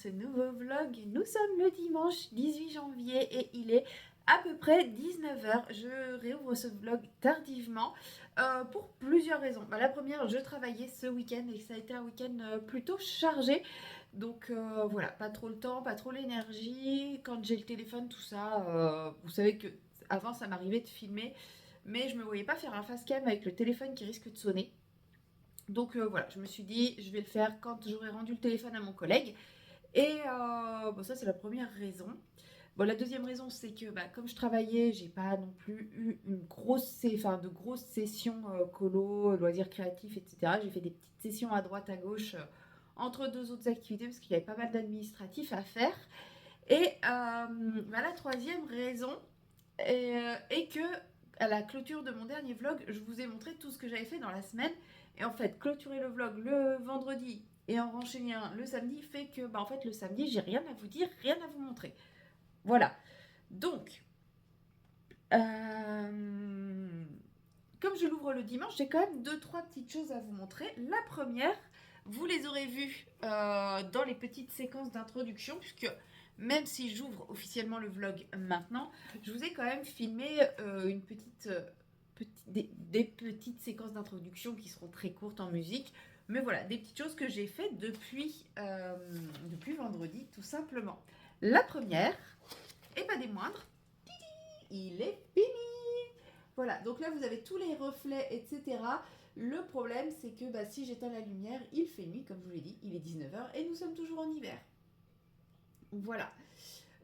ce nouveau vlog. Nous sommes le dimanche 18 janvier et il est à peu près 19h. Je réouvre ce vlog tardivement pour plusieurs raisons. La première, je travaillais ce week-end et ça a été un week-end plutôt chargé. Donc voilà, pas trop le temps, pas trop l'énergie. Quand j'ai le téléphone, tout ça, vous savez que avant ça m'arrivait de filmer, mais je me voyais pas faire un face cam avec le téléphone qui risque de sonner. Donc voilà, je me suis dit, je vais le faire quand j'aurai rendu le téléphone à mon collègue. Et bon, ça, c'est la première raison. Bon, la deuxième raison, c'est que comme je travaillais, j'ai pas non plus eu de grosses sessions colo, loisirs créatifs, etc. J'ai fait des petites sessions à droite, à gauche, entre deux autres activités, parce qu'il y avait pas mal d'administratifs à faire. Et la troisième raison est que, à la clôture de mon dernier vlog, je vous ai montré tout ce que j'avais fait dans la semaine. Et en fait, clôturer le vlog le vendredi et en renchaîner un le samedi fait que en fait, le samedi, j'ai rien à vous dire, rien à vous montrer. Voilà. Donc, comme je l'ouvre le dimanche, j'ai quand même 2-3 petites choses à vous montrer. La première, vous les aurez vues dans les petites séquences d'introduction, puisque même si j'ouvre officiellement le vlog maintenant, je vous ai quand même filmé des petites séquences d'introduction qui seront très courtes en musique. Mais voilà, des petites choses que j'ai faites depuis vendredi, tout simplement. La première, et pas des moindres, il est fini. Voilà, donc là vous avez tous les reflets, etc. Le problème, c'est que si j'éteins la lumière, il fait nuit, comme je vous l'ai dit, il est 19h et nous sommes toujours en hiver. Voilà.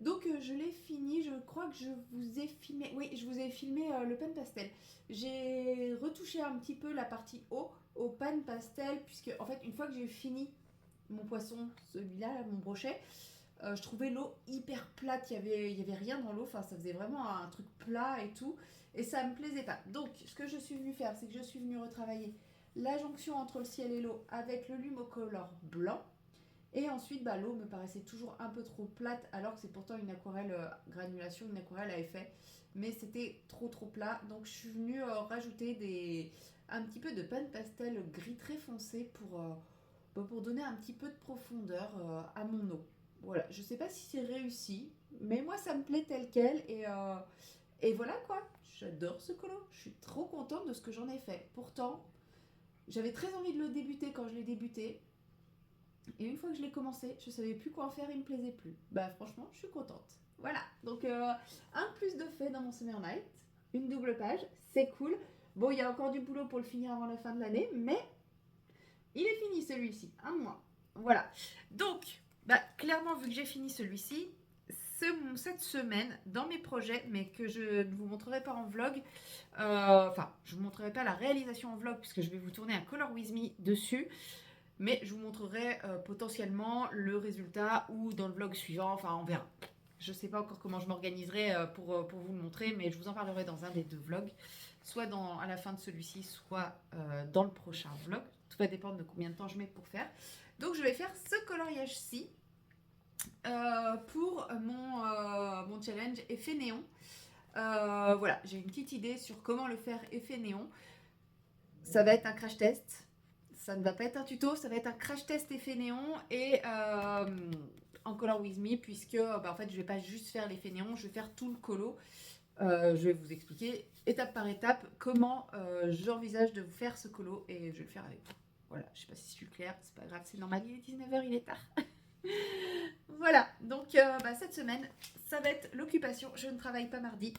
Donc je l'ai fini, je crois que je vous ai filmé, oui, je vous ai filmé le pan pastel. J'ai retouché un petit peu la partie haut au pan pastel, puisque en fait, une fois que j'ai fini mon poisson, celui-là, mon brochet, je trouvais l'eau hyper plate, il y avait rien dans l'eau, enfin ça faisait vraiment un truc plat et tout, et ça me plaisait pas. Donc ce que je suis venue faire, c'est que je suis venue retravailler la jonction entre le ciel et l'eau avec le Lumocolor blanc. Et ensuite, l'eau me paraissait toujours un peu trop plate, alors que c'est pourtant une aquarelle granulation, une aquarelle à effet. Mais c'était trop plat. Donc je suis venue rajouter un petit peu de pan pastel gris très foncé pour donner un petit peu de profondeur à mon eau. Voilà, je sais pas si c'est réussi, mais moi ça me plaît tel quel. Et voilà quoi, j'adore ce colo. Je suis trop contente de ce que j'en ai fait. Pourtant, j'avais très envie de le débuter quand je l'ai débuté. Et une fois que je l'ai commencé, je savais plus quoi en faire, il me plaisait plus. Franchement, je suis contente. Voilà, donc un plus de fait dans mon Summer Night, une double page, c'est cool. Bon, il y a encore du boulot pour le finir avant la fin de l'année, mais il est fini celui-ci, un mois. Voilà, donc clairement, vu que j'ai fini celui-ci, cette semaine, dans mes projets, mais que je ne vous montrerai pas en vlog, je vous montrerai pas la réalisation en vlog, puisque je vais vous tourner un Color With Me dessus. Mais je vous montrerai potentiellement le résultat ou dans le vlog suivant, enfin on verra. Je ne sais pas encore comment je m'organiserai pour vous le montrer, mais je vous en parlerai dans un des deux vlogs, soit à la fin de celui-ci, soit dans le prochain vlog. Tout va dépendre de combien de temps je mets pour faire. Donc je vais faire ce coloriage-ci pour mon challenge effet néon. Voilà, j'ai une petite idée sur comment le faire effet néon. Ça va être un crash test. Ça ne va pas être un tuto, ça va être un crash test effet néon et en Color With Me, puisque en fait je vais pas juste faire l'effet néon, je vais faire tout le colo. Je vais vous expliquer étape par étape comment j'envisage de vous faire ce colo et je vais le faire avec vous. Voilà, je sais pas si je suis claire, c'est pas grave, c'est normal, il est 19h, il est tard. Voilà, donc cette semaine, ça va être l'occupation. Je ne travaille pas mardi.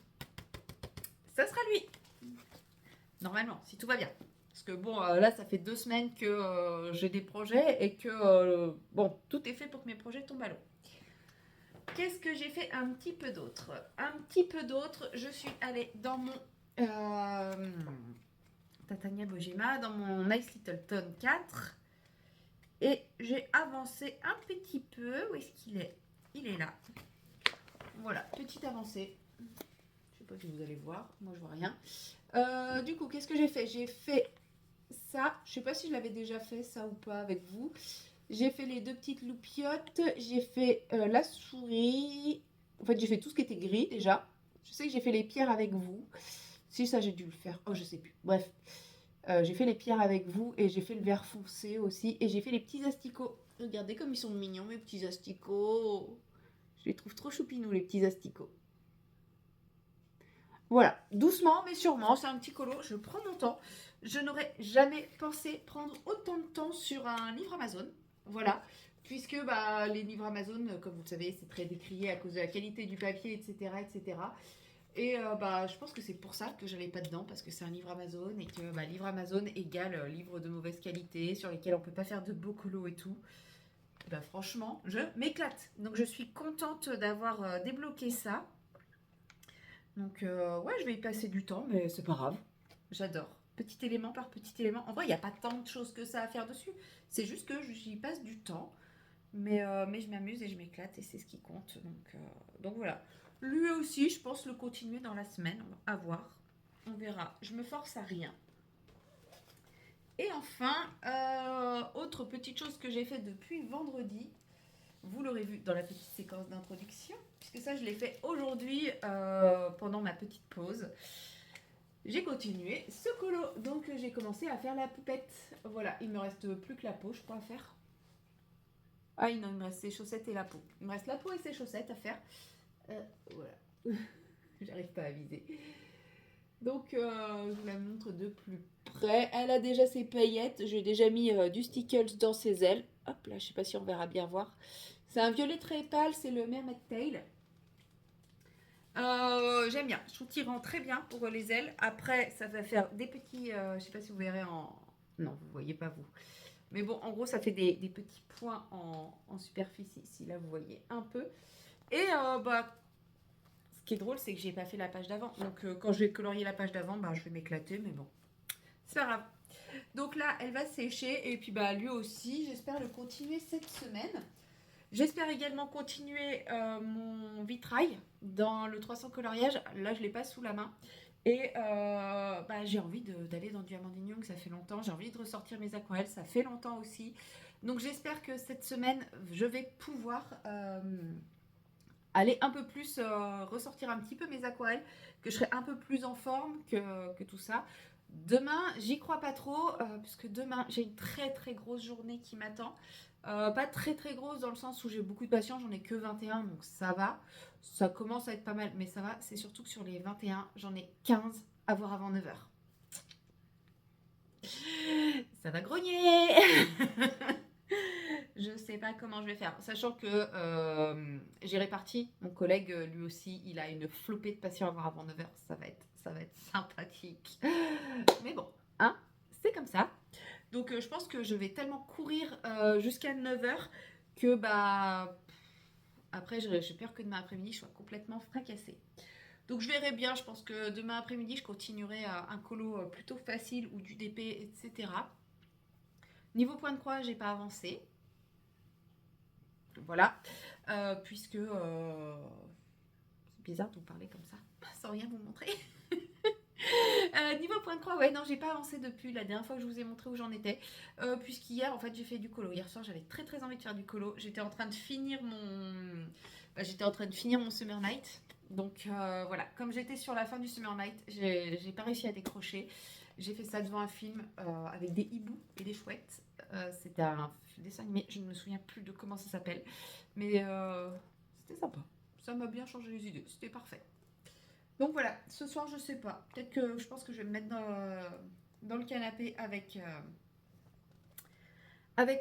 Ça sera lui. Normalement, si tout va bien. Parce que là, ça fait 2 semaines que j'ai des projets et que, tout est fait pour que mes projets tombent à l'eau. Qu'est-ce que j'ai fait un petit peu d'autre? Je suis allée dans mon Tatania Bojima, dans mon Nice Little Tone 4. Et j'ai avancé un petit peu. Où est-ce qu'il est? Il est là. Voilà, petite avancée. Je ne sais pas si vous allez voir. Moi, je vois rien. Du coup, qu'est-ce que j'ai fait? J'ai fait ça, je sais pas si je l'avais déjà fait ça ou pas avec vous. J'ai fait les 2 petites loupiottes, j'ai fait la souris. En fait, j'ai fait tout ce qui était gris déjà. Je sais que j'ai fait les pierres avec vous. Si ça, j'ai dû le faire. Oh, je sais plus. Bref, j'ai fait les pierres avec vous et j'ai fait le vert foncé aussi. Et j'ai fait les petits asticots Regardez comme ils sont mignons, mes petits asticots. Je les trouve trop choupinous, les petits asticots. Voilà, doucement mais sûrement, c'est un petit colo, je prends mon temps. Je n'aurais jamais pensé prendre autant de temps sur un livre Amazon. Voilà, puisque bah, les livres Amazon, comme vous le savez, c'est très décrié à cause de la qualité du papier, etc. etc. Et bah, je pense que c'est pour ça que j'allais pas dedans, parce que c'est un livre Amazon et que bah, livre Amazon égale livre de mauvaise qualité, sur lesquels on peut pas faire de beaux colos et tout. Bah, franchement, je m'éclate. Donc je suis contente d'avoir débloqué ça. Donc ouais, je vais y passer du temps, mais c'est pas grave. J'adore. Petit élément par petit élément. En vrai, il n'y a pas tant de choses que ça à faire dessus. C'est juste que j'y passe du temps. Mais je m'amuse et je m'éclate et c'est ce qui compte. Donc voilà. Lui aussi, je pense le continuer dans la semaine. À voir. On verra. Je me force à rien. Et enfin, autre petite chose que j'ai fait depuis vendredi. Vous l'aurez vu dans la petite séquence d'introduction. Puisque ça, je l'ai fait aujourd'hui pendant ma petite pause. J'ai continué ce colo. Donc j'ai commencé à faire la poupette. Voilà, il me reste plus que la peau, je crois, à faire. Ah non, il me reste ses chaussettes et la peau. Il me reste la peau et ses chaussettes à faire. Voilà. J'arrive pas à viser. Donc, je vous la montre de plus près. Elle a déjà ses paillettes. J'ai déjà mis du Stickles dans ses ailes. Hop là, je sais pas si on verra bien voir. C'est un violet très pâle, c'est le Mermaid Tail. J'aime bien. Je trouve qu'il rend très bien pour les ailes. Après, ça va faire des petits... je sais pas si vous verrez en... Non, vous voyez pas vous. Mais bon, en gros, ça fait des petits points en superficie. Ici, là, vous voyez un peu. Et bah, ce qui est drôle, c'est que j'ai pas fait la page d'avant. Donc, quand je vais colorier la page d'avant, bah, je vais m'éclater. Mais bon, c'est pas grave. Donc là, elle va sécher. Et puis, bah, lui aussi, j'espère le continuer cette semaine. J'espère également continuer mon vitrail dans le 300 coloriage. Là, je ne l'ai pas sous la main. Et bah, j'ai envie d'aller dans du Amandine Young, ça fait longtemps. J'ai envie de ressortir mes aquarelles, ça fait longtemps aussi. Donc j'espère que cette semaine, je vais pouvoir aller un peu plus, ressortir un petit peu mes aquarelles, que je serai un peu plus en forme que tout ça. Demain, j'y crois pas trop, puisque demain, j'ai une très très grosse journée qui m'attend. Pas très très grosse dans le sens où j'ai beaucoup de patients, j'en ai que 21, donc ça va. Ça commence à être pas mal, mais ça va. C'est surtout que sur les 21, j'en ai 15 à voir avant 9h. Ça va grogner. Je sais pas comment je vais faire. Sachant que j'ai réparti. Mon collègue, lui aussi, il a une flopée de patients à voir avant 9h. Ça va être sympathique. Mais bon, hein, c'est comme ça. Donc je pense que je vais tellement courir jusqu'à 9h que bah après j'ai peur que demain après-midi je sois complètement fracassée. Donc je verrai bien, je pense que demain après-midi je continuerai un colo plutôt facile ou du DP, etc. Niveau point de croix, j'ai pas avancé. Voilà. Puisque c'est bizarre de vous parler comme ça, sans rien vous montrer. Niveau point de croix, ouais, non, j'ai pas avancé depuis la dernière fois que je vous ai montré où j'en étais. Puisqu'hier, en fait, j'ai fait du colo. Hier soir, j'avais très très envie de faire du colo. J'étais en train de finir mon Summer Night. Donc voilà, comme j'étais sur la fin du Summer Night, j'ai pas réussi à décrocher. J'ai fait ça devant un film avec des hiboux et des chouettes. C'était un dessin animé, je ne me souviens plus de comment ça s'appelle. Mais c'était sympa. Ça m'a bien changé les idées, c'était parfait. Donc voilà, ce soir je sais pas. Peut-être que je pense que je vais me mettre dans le canapé avec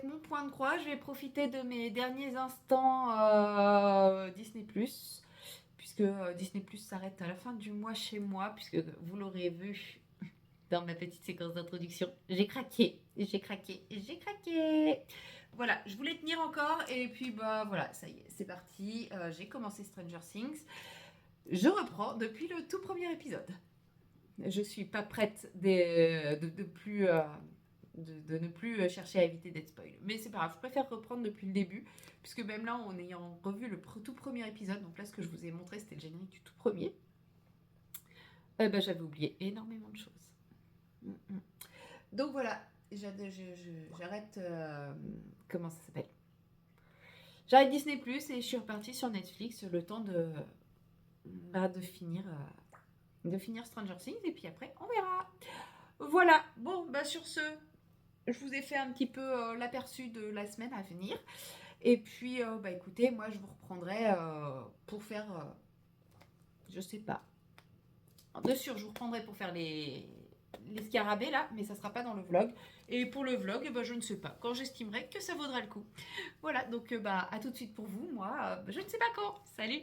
mon point de croix. Je vais profiter de mes derniers instants Disney+. Puisque Disney+, s'arrête à la fin du mois chez moi. Puisque vous l'aurez vu dans ma petite séquence d'introduction. J'ai craqué, j'ai craqué, j'ai craqué. Voilà, je voulais tenir encore. Et puis bah voilà, ça y est, c'est parti. J'ai commencé Stranger Things. Je reprends depuis le tout premier épisode. Je suis pas prête de ne plus chercher à éviter d'être spoil. Mais c'est pas grave, je préfère reprendre depuis le début, puisque même là, en ayant revu le tout premier épisode, donc là, ce que je vous ai montré, c'était le générique du tout premier, j'avais oublié énormément de choses. Donc voilà, j'arrête... comment ça s'appelle? J'arrête Disney+, et je suis repartie sur Netflix le temps de finir Stranger Things, et puis après, on verra. Voilà, bon, bah sur ce, je vous ai fait un petit peu l'aperçu de la semaine à venir. Et puis, bah écoutez, moi je vous reprendrai pour faire, je sais pas. De sûr, je vous reprendrai pour faire les scarabées là, mais ça sera pas dans le vlog. Et pour le vlog, eh ben, je ne sais pas. Quand j'estimerai que ça vaudra le coup. Voilà, donc bah à tout de suite pour vous. Moi, je ne sais pas quand. Salut!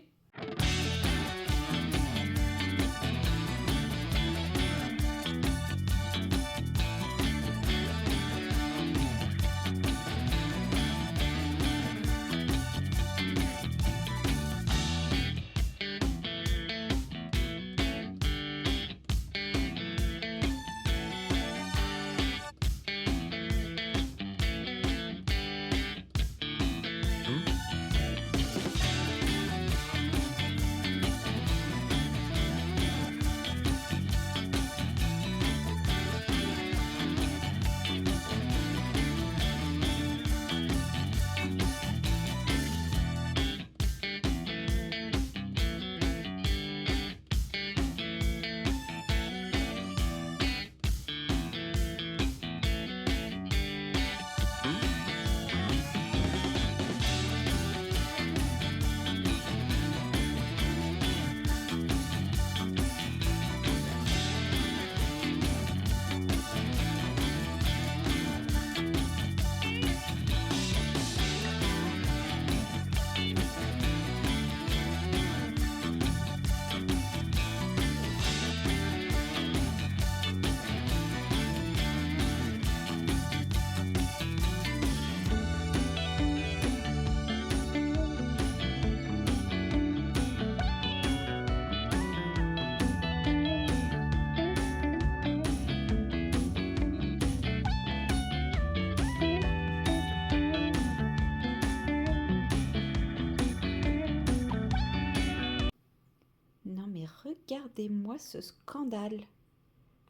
Non mais regardez-moi ce scandale.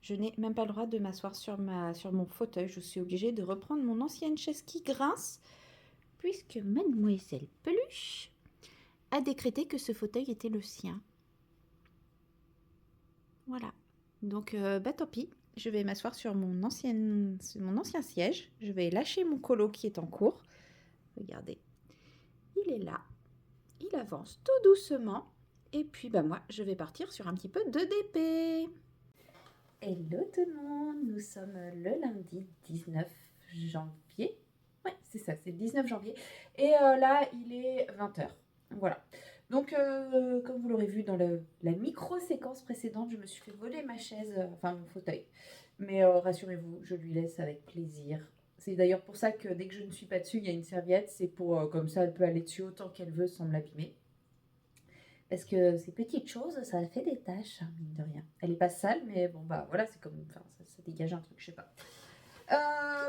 Je n'ai même pas le droit de m'asseoir sur mon fauteuil. Je suis obligée de reprendre mon ancienne chaise qui grince, puisque Mademoiselle Peluche a décrété que ce fauteuil était le sien. Voilà. Donc, bah tant pis. Je vais m'asseoir sur mon ancien siège. Je vais lâcher mon colo qui est en cours. Regardez. Il est là. Il avance tout doucement. Et puis, bah moi, je vais partir sur un petit peu de DP. Hello tout le monde, nous sommes le lundi 19 janvier. Ouais, c'est ça, c'est le 19 janvier. Et là, il est 20h. Voilà. Donc, comme vous l'aurez vu dans la micro-séquence précédente, je me suis fait voler ma chaise, enfin mon fauteuil. Mais rassurez-vous, je lui laisse avec plaisir. C'est d'ailleurs pour ça que dès que je ne suis pas dessus, il y a une serviette. C'est pour, comme ça, elle peut aller dessus autant qu'elle veut sans me l'abîmer. Parce que ces petites choses, ça fait des taches, hein, mine de rien. Elle est pas sale, mais bon, bah voilà, c'est comme. Enfin, ça dégage un truc, je sais pas.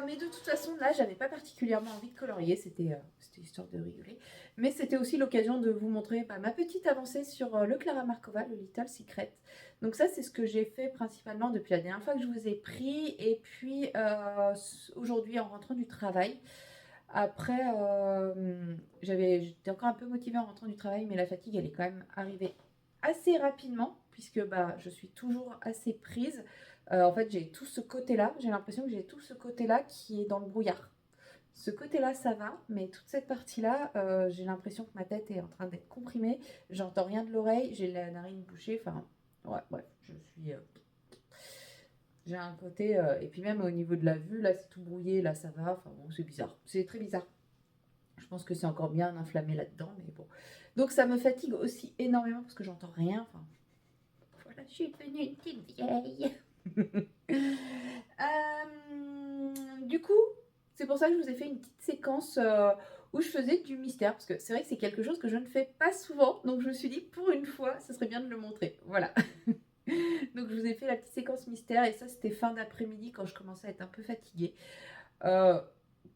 Mais de toute façon, là, j'avais pas particulièrement envie de colorier, c'était histoire de rigoler. Mais c'était aussi l'occasion de vous montrer bah, ma petite avancée sur le Clara Markova, le Little Secret. Donc ça, c'est ce que j'ai fait principalement depuis la dernière fois que je vous ai pris. Et puis, aujourd'hui, en rentrant du travail. Après, j'étais encore un peu motivée en rentrant du travail, mais la fatigue, elle est quand même arrivée assez rapidement, puisque bah, je suis toujours assez prise. En fait, j'ai tout ce côté-là, j'ai l'impression que j'ai tout ce côté-là qui est dans le brouillard. Ce côté-là, ça va, mais toute cette partie-là, j'ai l'impression que ma tête est en train d'être comprimée. J'entends rien de l'oreille, j'ai la narine bouchée. Enfin, ouais, bref, je suis. J'ai un côté. Et puis même au niveau de la vue, là, c'est tout brouillé, là, ça va. Enfin, bon, c'est bizarre. C'est très bizarre. Je pense que c'est encore bien inflammé là-dedans, mais bon. Donc ça me fatigue aussi énormément parce que j'entends rien. Enfin, voilà, je suis devenue une petite vieille. Du coup, c'est pour ça que je vous ai fait une petite séquence où je faisais du mystère. Parce que c'est vrai que c'est quelque chose que je ne fais pas souvent. Donc je me suis dit, pour une fois, ce serait bien de le montrer. Voilà. Donc je vous ai fait la petite séquence mystère. Et ça, c'était fin d'après-midi quand je commençais à être un peu fatiguée.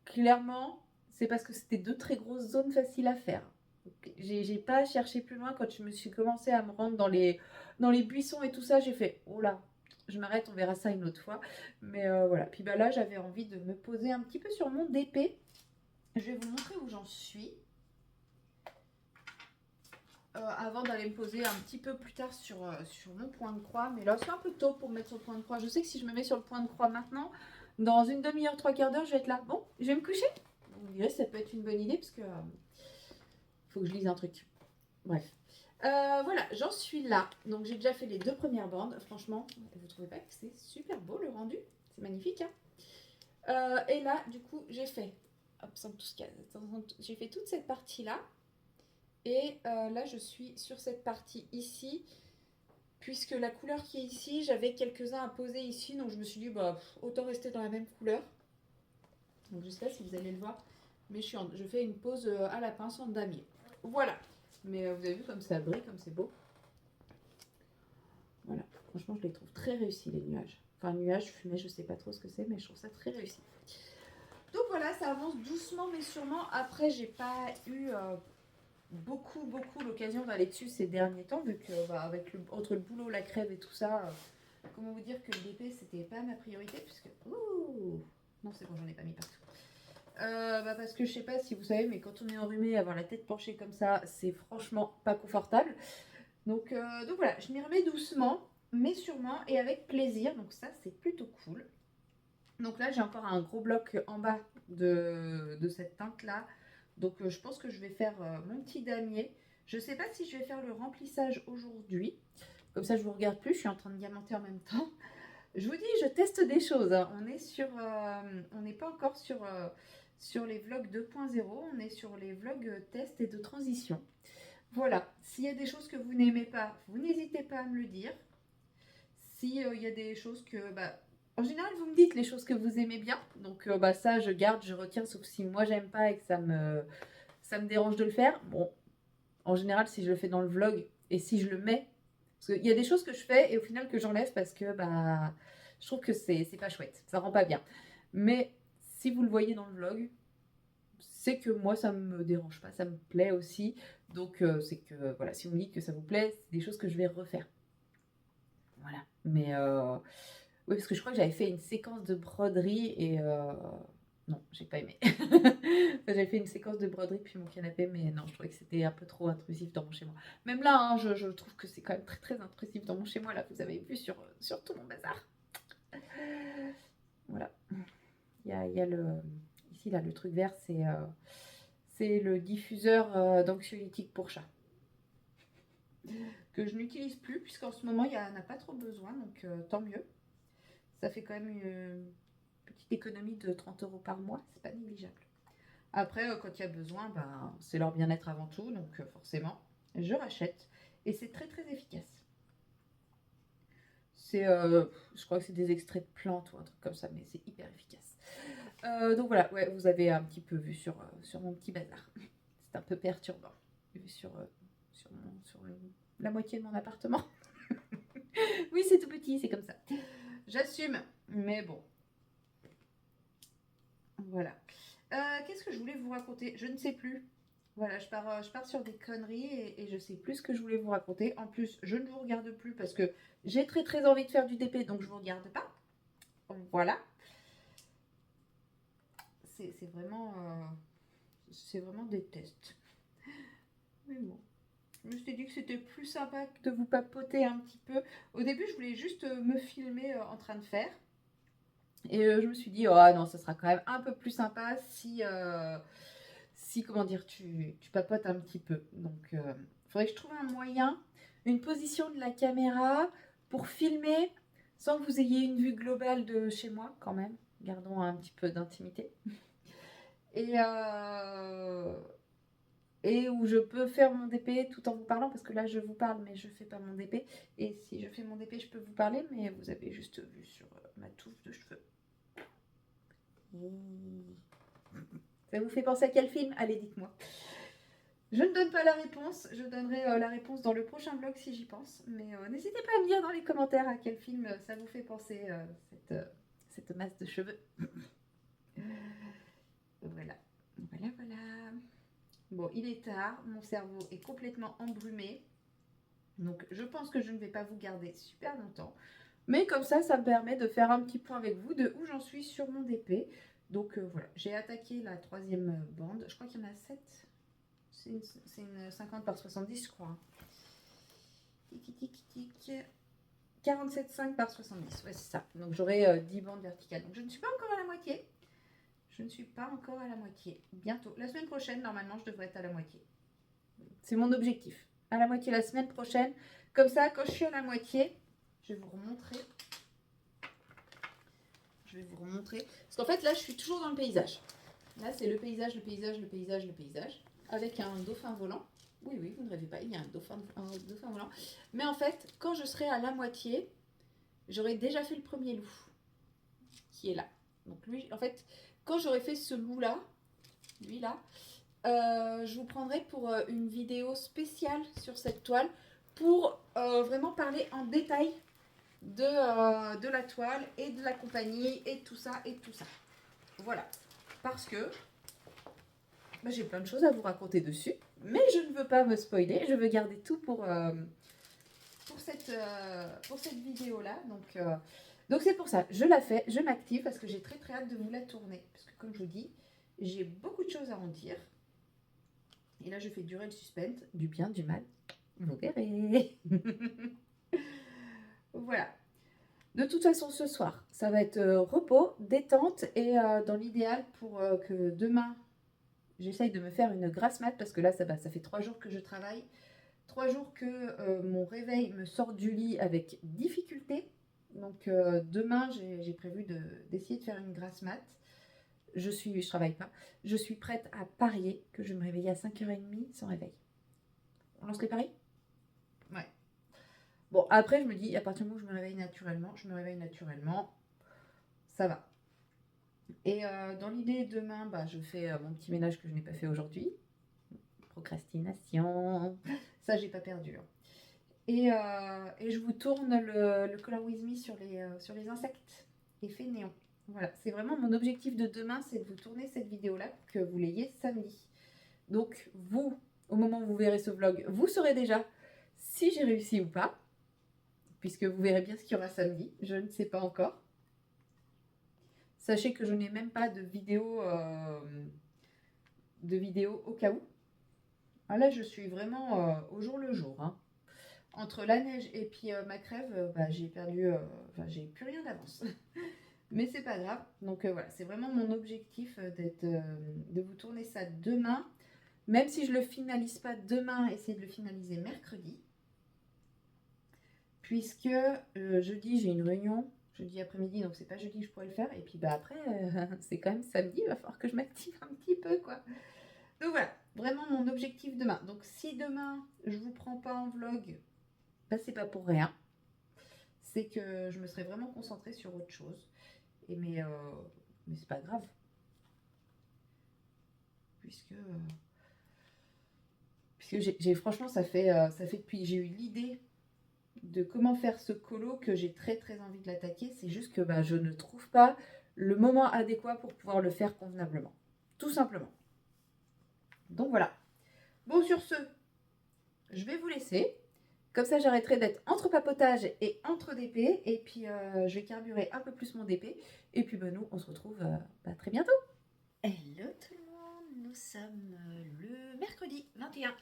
Clairement, c'est parce que c'était deux très grosses zones faciles à faire. J'ai pas cherché plus loin quand je me suis commencé à me rendre dans les buissons et tout ça. J'ai fait, oh là, je m'arrête, on verra ça une autre fois. Mais voilà. Puis bah là, j'avais envie de me poser un petit peu sur mon DP. Je vais vous montrer où j'en suis. Avant d'aller me poser un petit peu plus tard sur mon point de croix. Mais là, c'est un peu tôt pour me mettre sur le point de croix. Je sais que si je me mets sur le point de croix maintenant, Dans une demi-heure, trois quarts d'heure, je vais être là. Bon, je vais me coucher. Vous me direz, ça peut être une bonne idée parce que faut que je lise un truc. Bref. Voilà, j'en suis là. Donc j'ai déjà fait les 2 premières bandes. Franchement, vous trouvez pas que c'est super beau le rendu? C'est magnifique, hein. Et là, du coup, j'ai fait. Hop, sans tout se casse. J'ai fait toute cette partie-là. Et là, je suis sur cette partie ici. Puisque la couleur qui est ici, j'avais quelques-uns à poser ici. Donc je me suis dit, bah, autant rester dans la même couleur. Donc je sais pas si vous allez le voir. Mais je fais une pose à la pince en damier. Voilà. Mais vous avez vu comme ça brille, comme c'est beau. Voilà. Franchement, je les trouve très réussis, les nuages. Enfin, nuages, fumée, je sais pas trop ce que c'est, mais je trouve ça très réussi. Donc voilà, ça avance doucement mais sûrement. Après, j'ai pas eu beaucoup l'occasion d'aller dessus ces derniers temps, vu que avec entre le boulot, la crève et tout ça, comment vous dire que le DP c'était pas ma priorité, puisque. Ouh non, c'est bon, j'en ai pas mis partout. Parce que je sais pas si vous savez, mais quand on est enrhumé, avoir la tête penchée comme ça, c'est franchement pas confortable. Donc voilà, je m'y remets doucement, mais sûrement et avec plaisir. Donc ça, c'est plutôt cool. Donc là, j'ai encore un gros bloc en bas de cette teinte-là. Donc je pense que je vais faire mon petit damier. Je ne sais pas si je vais faire le remplissage aujourd'hui. Comme ça, je ne vous regarde plus. Je suis en train de diamanter en même temps. Je vous dis, je teste des choses, hein. On n'est pas encore sur les vlogs 2.0. On est sur les vlogs test et de transition. Voilà. S'il y a des choses que vous n'aimez pas, vous n'hésitez pas à me le dire. S'il y a des choses que en général, vous me dites les choses que vous aimez bien. Donc, ça, je garde, je retiens, sauf si moi, j'aime pas et que ça me dérange de le faire. Bon, en général, si je le fais dans le vlog et si je le mets. Parce qu'il y a des choses que je fais et au final que j'enlève parce que je trouve que c'est pas chouette. Ça rend pas bien. Mais si vous le voyez dans le vlog, c'est que moi, ça me dérange pas. Ça me plaît aussi. Donc, c'est que, voilà, si vous me dites que ça vous plaît, c'est des choses que je vais refaire. Voilà. Mais oui, parce que je crois que j'avais fait une séquence de broderie et non, j'ai pas aimé. J'avais fait une séquence de broderie puis mon canapé, mais non, je trouvais que c'était un peu trop intrusif dans mon chez moi. Même là, hein, je trouve que c'est quand même très très intrusif dans mon chez moi. Là, vous avez vu sur tout mon bazar. Voilà. Il y a le ici là le truc vert, c'est le diffuseur d'anxiolytique pour chat que je n'utilise plus puisqu'en ce moment il n'y en a pas trop besoin, donc tant mieux. Ça fait quand même une petite économie de 30 € par mois, c'est pas négligeable. Après, quand il y a besoin, c'est leur bien-être avant tout, donc forcément, je rachète. Et c'est très très efficace. Je crois que c'est des extraits de plantes ou un truc comme ça, mais c'est hyper efficace. Donc voilà, ouais, vous avez un petit peu vu sur mon petit bazar. C'est un peu perturbant, vu sur la moitié de mon appartement. Oui, c'est tout petit, c'est comme ça. J'assume, mais bon. Voilà. Qu'est-ce que je voulais vous raconter? Je ne sais plus. Voilà, je pars sur des conneries et je sais plus ce que je voulais vous raconter. En plus, je ne vous regarde plus parce que j'ai très très envie de faire du DP, donc je vous regarde pas. Voilà. C'est vraiment des tests. Mais bon. Je me suis dit que c'était plus sympa de vous papoter un petit peu. Au début, je voulais juste me filmer en train de faire. Et je me suis dit, oh non, ça sera quand même un peu plus sympa si comment dire, tu papotes un petit peu. Donc, il faudrait que je trouve un moyen, une position de la caméra pour filmer sans que vous ayez une vue globale de chez moi quand même. Gardons un petit peu d'intimité. Et, et où je peux faire mon DP tout en vous parlant, parce que là je vous parle mais je fais pas mon DP. Et si je fais mon DP, je peux vous parler, mais vous avez juste vu sur ma touffe de cheveux. Ça vous fait penser à quel film? Allez, dites-moi. Je ne donne pas la réponse, je donnerai la réponse dans le prochain vlog si j'y pense. Mais n'hésitez pas à me dire dans les commentaires à quel film ça vous fait penser, cette masse de cheveux. Voilà, voilà. Bon, il est tard, mon cerveau est complètement embrumé. Donc je pense que je ne vais pas vous garder super longtemps. Mais comme ça me permet de faire un petit point avec vous de où j'en suis sur mon DP. Donc voilà, j'ai attaqué la 3e bande. Je crois qu'il y en a 7. C'est une 50 par 70, je crois. Tic, tic, tic, tic. 47,5 par 70. Ouais, c'est ça. Donc j'aurai 10 bandes verticales. Donc je ne suis pas encore à la moitié. Je ne suis pas encore à la moitié. Bientôt. La semaine prochaine, normalement, je devrais être à la moitié. C'est mon objectif. À la moitié la semaine prochaine. Comme ça, quand je suis à la moitié, je vais vous remontrer. Je vais vous remontrer. Parce qu'en fait, là, je suis toujours dans le paysage. Là, c'est le paysage, le paysage, le paysage, le paysage. Avec un dauphin volant. Oui, oui, vous ne rêvez pas, il y a un dauphin volant. Mais en fait, quand je serai à la moitié, j'aurai déjà fait le premier loup. Qui est là. Donc lui, en fait, quand j'aurai fait ce loup-là, lui là, je vous prendrai pour une vidéo spéciale sur cette toile pour vraiment parler en détail de la toile et de la compagnie et tout ça et tout ça. Voilà. Parce que j'ai plein de choses à vous raconter dessus, mais je ne veux pas me spoiler, je veux garder tout pour cette vidéo-là. Donc c'est pour ça, je la fais, je m'active parce que j'ai très très hâte de vous la tourner. Parce que comme je vous dis, j'ai beaucoup de choses à en dire. Et là, je fais durer le suspense, du bien, du mal. Vous verrez. Voilà. De toute façon, ce soir, ça va être repos, détente et dans l'idéal pour que demain, j'essaye de me faire une grasse mat parce que là, ça fait 3 jours que je travaille. 3 jours que mon réveil me sort du lit avec difficulté. Donc demain, j'ai prévu d'essayer de faire une grasse mat. Je travaille pas. Je suis prête à parier que je vais me réveiller à 5h30 sans réveil. On lance les paris? Ouais. Bon, après, je me dis, à partir du moment où je me réveille naturellement, ça va. Et dans l'idée, demain, je fais mon petit ménage que je n'ai pas fait aujourd'hui. Procrastination. Ça, j'ai pas perdu. Et je vous tourne le Color With Me sur les insectes. Effet néon. Voilà, c'est vraiment mon objectif de demain, c'est de vous tourner cette vidéo-là pour que vous l'ayez samedi. Donc, vous, au moment où vous verrez ce vlog, vous saurez déjà si j'ai réussi ou pas, puisque vous verrez bien ce qu'il y aura samedi. Je ne sais pas encore. Sachez que je n'ai même pas de vidéo au cas où. Ah là, je suis vraiment au jour le jour. Hein. Entre la neige et puis ma crève, j'ai perdu, j'ai plus rien d'avance. Mais c'est pas grave. Donc voilà, c'est vraiment mon objectif de vous tourner ça demain. Même si je le finalise pas demain, essayez de le finaliser mercredi. Puisque jeudi, j'ai une réunion. Jeudi après-midi, donc c'est pas jeudi que je pourrais le faire. Et puis après, c'est quand même samedi, il va falloir que je m'active un petit peu, quoi. Donc voilà, vraiment mon objectif demain. Donc si demain, je vous prends pas en vlog, c'est pas pour rien. C'est que je me serais vraiment concentrée sur autre chose. Mais c'est pas grave. Puisque franchement, ça fait depuis j'ai eu l'idée de comment faire ce colo que j'ai très très envie de l'attaquer. C'est juste que je ne trouve pas le moment adéquat pour pouvoir le faire convenablement. Tout simplement. Donc voilà. Bon, sur ce, je vais vous laisser. Comme ça, j'arrêterai d'être entre papotage et entre DP. Et puis, je vais carburer un peu plus mon DP. Et puis, nous, on se retrouve très bientôt. Hello tout le monde. Nous sommes le mercredi 21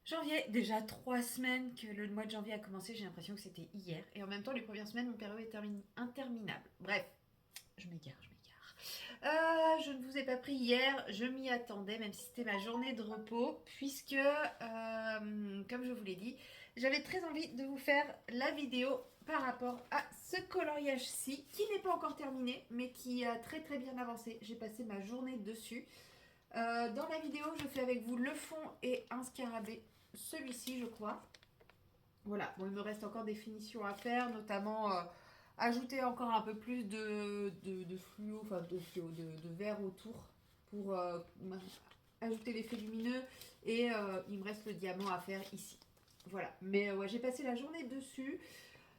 janvier. Déjà 3 semaines que le mois de janvier a commencé. J'ai l'impression que c'était hier. Et en même temps, les premières semaines, mon période est interminable. Bref, je m'égare. Je ne vous ai pas pris hier, je m'y attendais, même si c'était ma journée de repos, puisque, comme je vous l'ai dit, j'avais très envie de vous faire la vidéo par rapport à ce coloriage-ci, qui n'est pas encore terminé, mais qui a très très bien avancé. J'ai passé ma journée dessus. Dans la vidéo, je fais avec vous le fond et un scarabée, celui-ci je crois. Voilà, bon, il me reste encore des finitions à faire, notamment... ajouter encore un peu plus de fluo, de vert autour pour ajouter l'effet lumineux et il me reste le diamant à faire ici. Voilà, mais j'ai passé la journée dessus.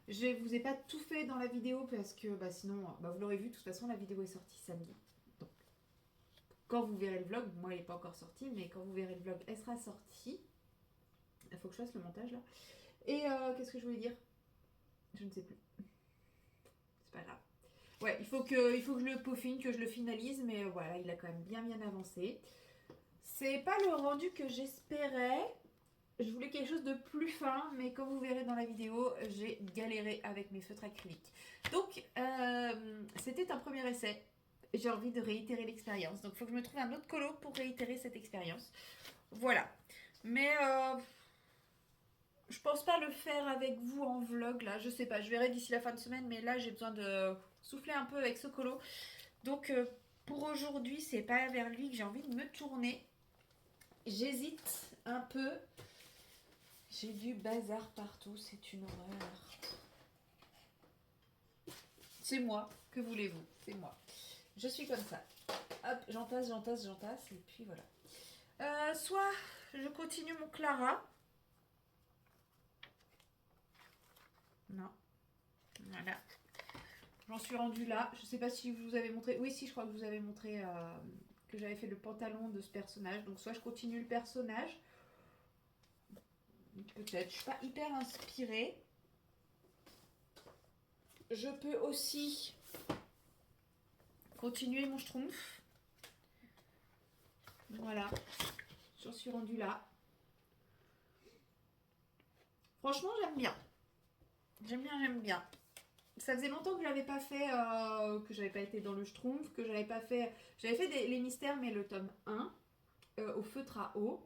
Je vous ai pas tout fait dans la vidéo parce que sinon, vous l'aurez vu, de toute façon la vidéo est sortie samedi. Donc, quand vous verrez le vlog, moi elle n'est pas encore sortie, mais quand vous verrez le vlog, elle sera sortie. Il faut que je fasse le montage là. Et qu'est-ce que je voulais dire? Je ne sais plus. Pas grave. Ouais, il faut que je le peaufine, que je le finalise, mais voilà, il a quand même bien avancé. C'est pas le rendu que j'espérais, Je voulais quelque chose de plus fin, mais comme vous verrez dans la vidéo, j'ai galéré avec mes feutres acryliques. Donc, c'était un premier essai. J'ai envie de réitérer l'expérience. Donc, il faut que je me trouve un autre colo pour réitérer cette expérience. Voilà. Mais je pense pas le faire avec vous en vlog, là. Je sais pas, je verrai d'ici la fin de semaine. Mais là, j'ai besoin de souffler un peu avec ce colo. Donc, pour aujourd'hui, c'est pas vers lui que j'ai envie de me tourner. J'hésite un peu. J'ai du bazar partout, c'est une horreur. C'est moi, que voulez-vous? C'est moi. Je suis comme ça. Hop, j'entasse, et puis voilà. Soit je continue mon Clara. Non. Voilà. J'en suis rendue là. Je sais pas si vous avez montré. Oui, si, je crois que vous avez montré que j'avais fait le pantalon de ce personnage. Donc, soit je continue le personnage. Peut-être. Je suis pas hyper inspirée. Je peux aussi continuer mon schtroumpf. Voilà. J'en suis rendue là. Franchement, j'aime bien. J'aime bien. Ça faisait longtemps que je l'avais pas fait, que j'avais pas été dans le Schtroumpf, que j'avais pas fait. J'avais fait les mystères, mais le tome 1, au feutre à eau.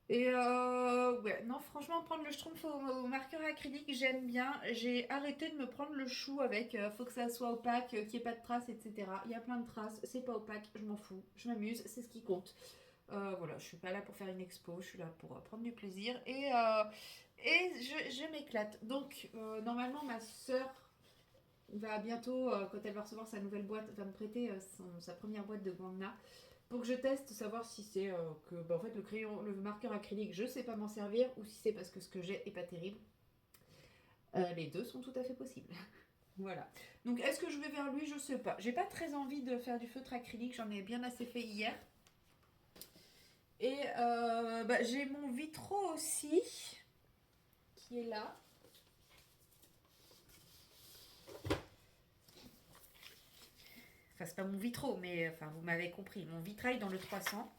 Et ouais, non, franchement, prendre le Schtroumpf au marqueur acrylique, j'aime bien. J'ai arrêté de me prendre le chou avec faut que ça soit opaque, qu'il n'y ait pas de traces, etc. Il y a plein de traces, c'est pas opaque, je m'en fous, je m'amuse, c'est ce qui compte. Voilà, je suis pas là pour faire une expo, je suis là pour prendre du plaisir et je m'éclate. Donc, normalement, ma soeur va bientôt, quand elle va recevoir sa nouvelle boîte, va me prêter sa première boîte de Guangna pour que je teste, savoir si c'est que bah, en fait le crayon, le marqueur acrylique, je sais pas m'en servir ou si c'est parce que ce que j'ai est pas terrible. Les deux sont tout à fait possibles. Voilà. Donc est-ce que je vais vers lui? Je sais pas. J'ai pas très envie de faire du feutre acrylique, j'en ai bien assez fait hier. Et bah, j'ai mon vitro aussi qui est là. Enfin, c'est pas mon vitro, mais enfin, vous m'avez compris. Mon vitrail dans le 300,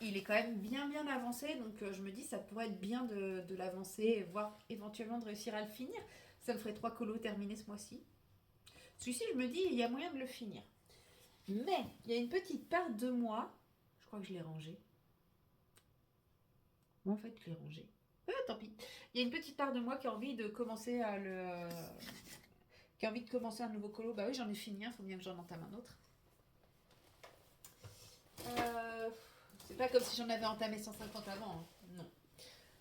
il est quand même bien avancé. Donc je me dis, ça pourrait être bien de l'avancer, voire éventuellement de réussir à le finir. Ça me ferait 3 colos terminés ce mois-ci. Celui-ci, je me dis, il y a moyen de le finir. Mais il y a une petite part de moi. Je crois que je l'ai rangé. Moi, en fait, je l'ai rangé. Tant pis. Il y a une petite part de moi qui a envie de commencer à le. Qui a envie de commencer un nouveau colo. Bah oui, j'en ai fini un, faut bien que j'en entame un autre. C'est pas comme si j'en avais entamé 150 avant. Hein. Non.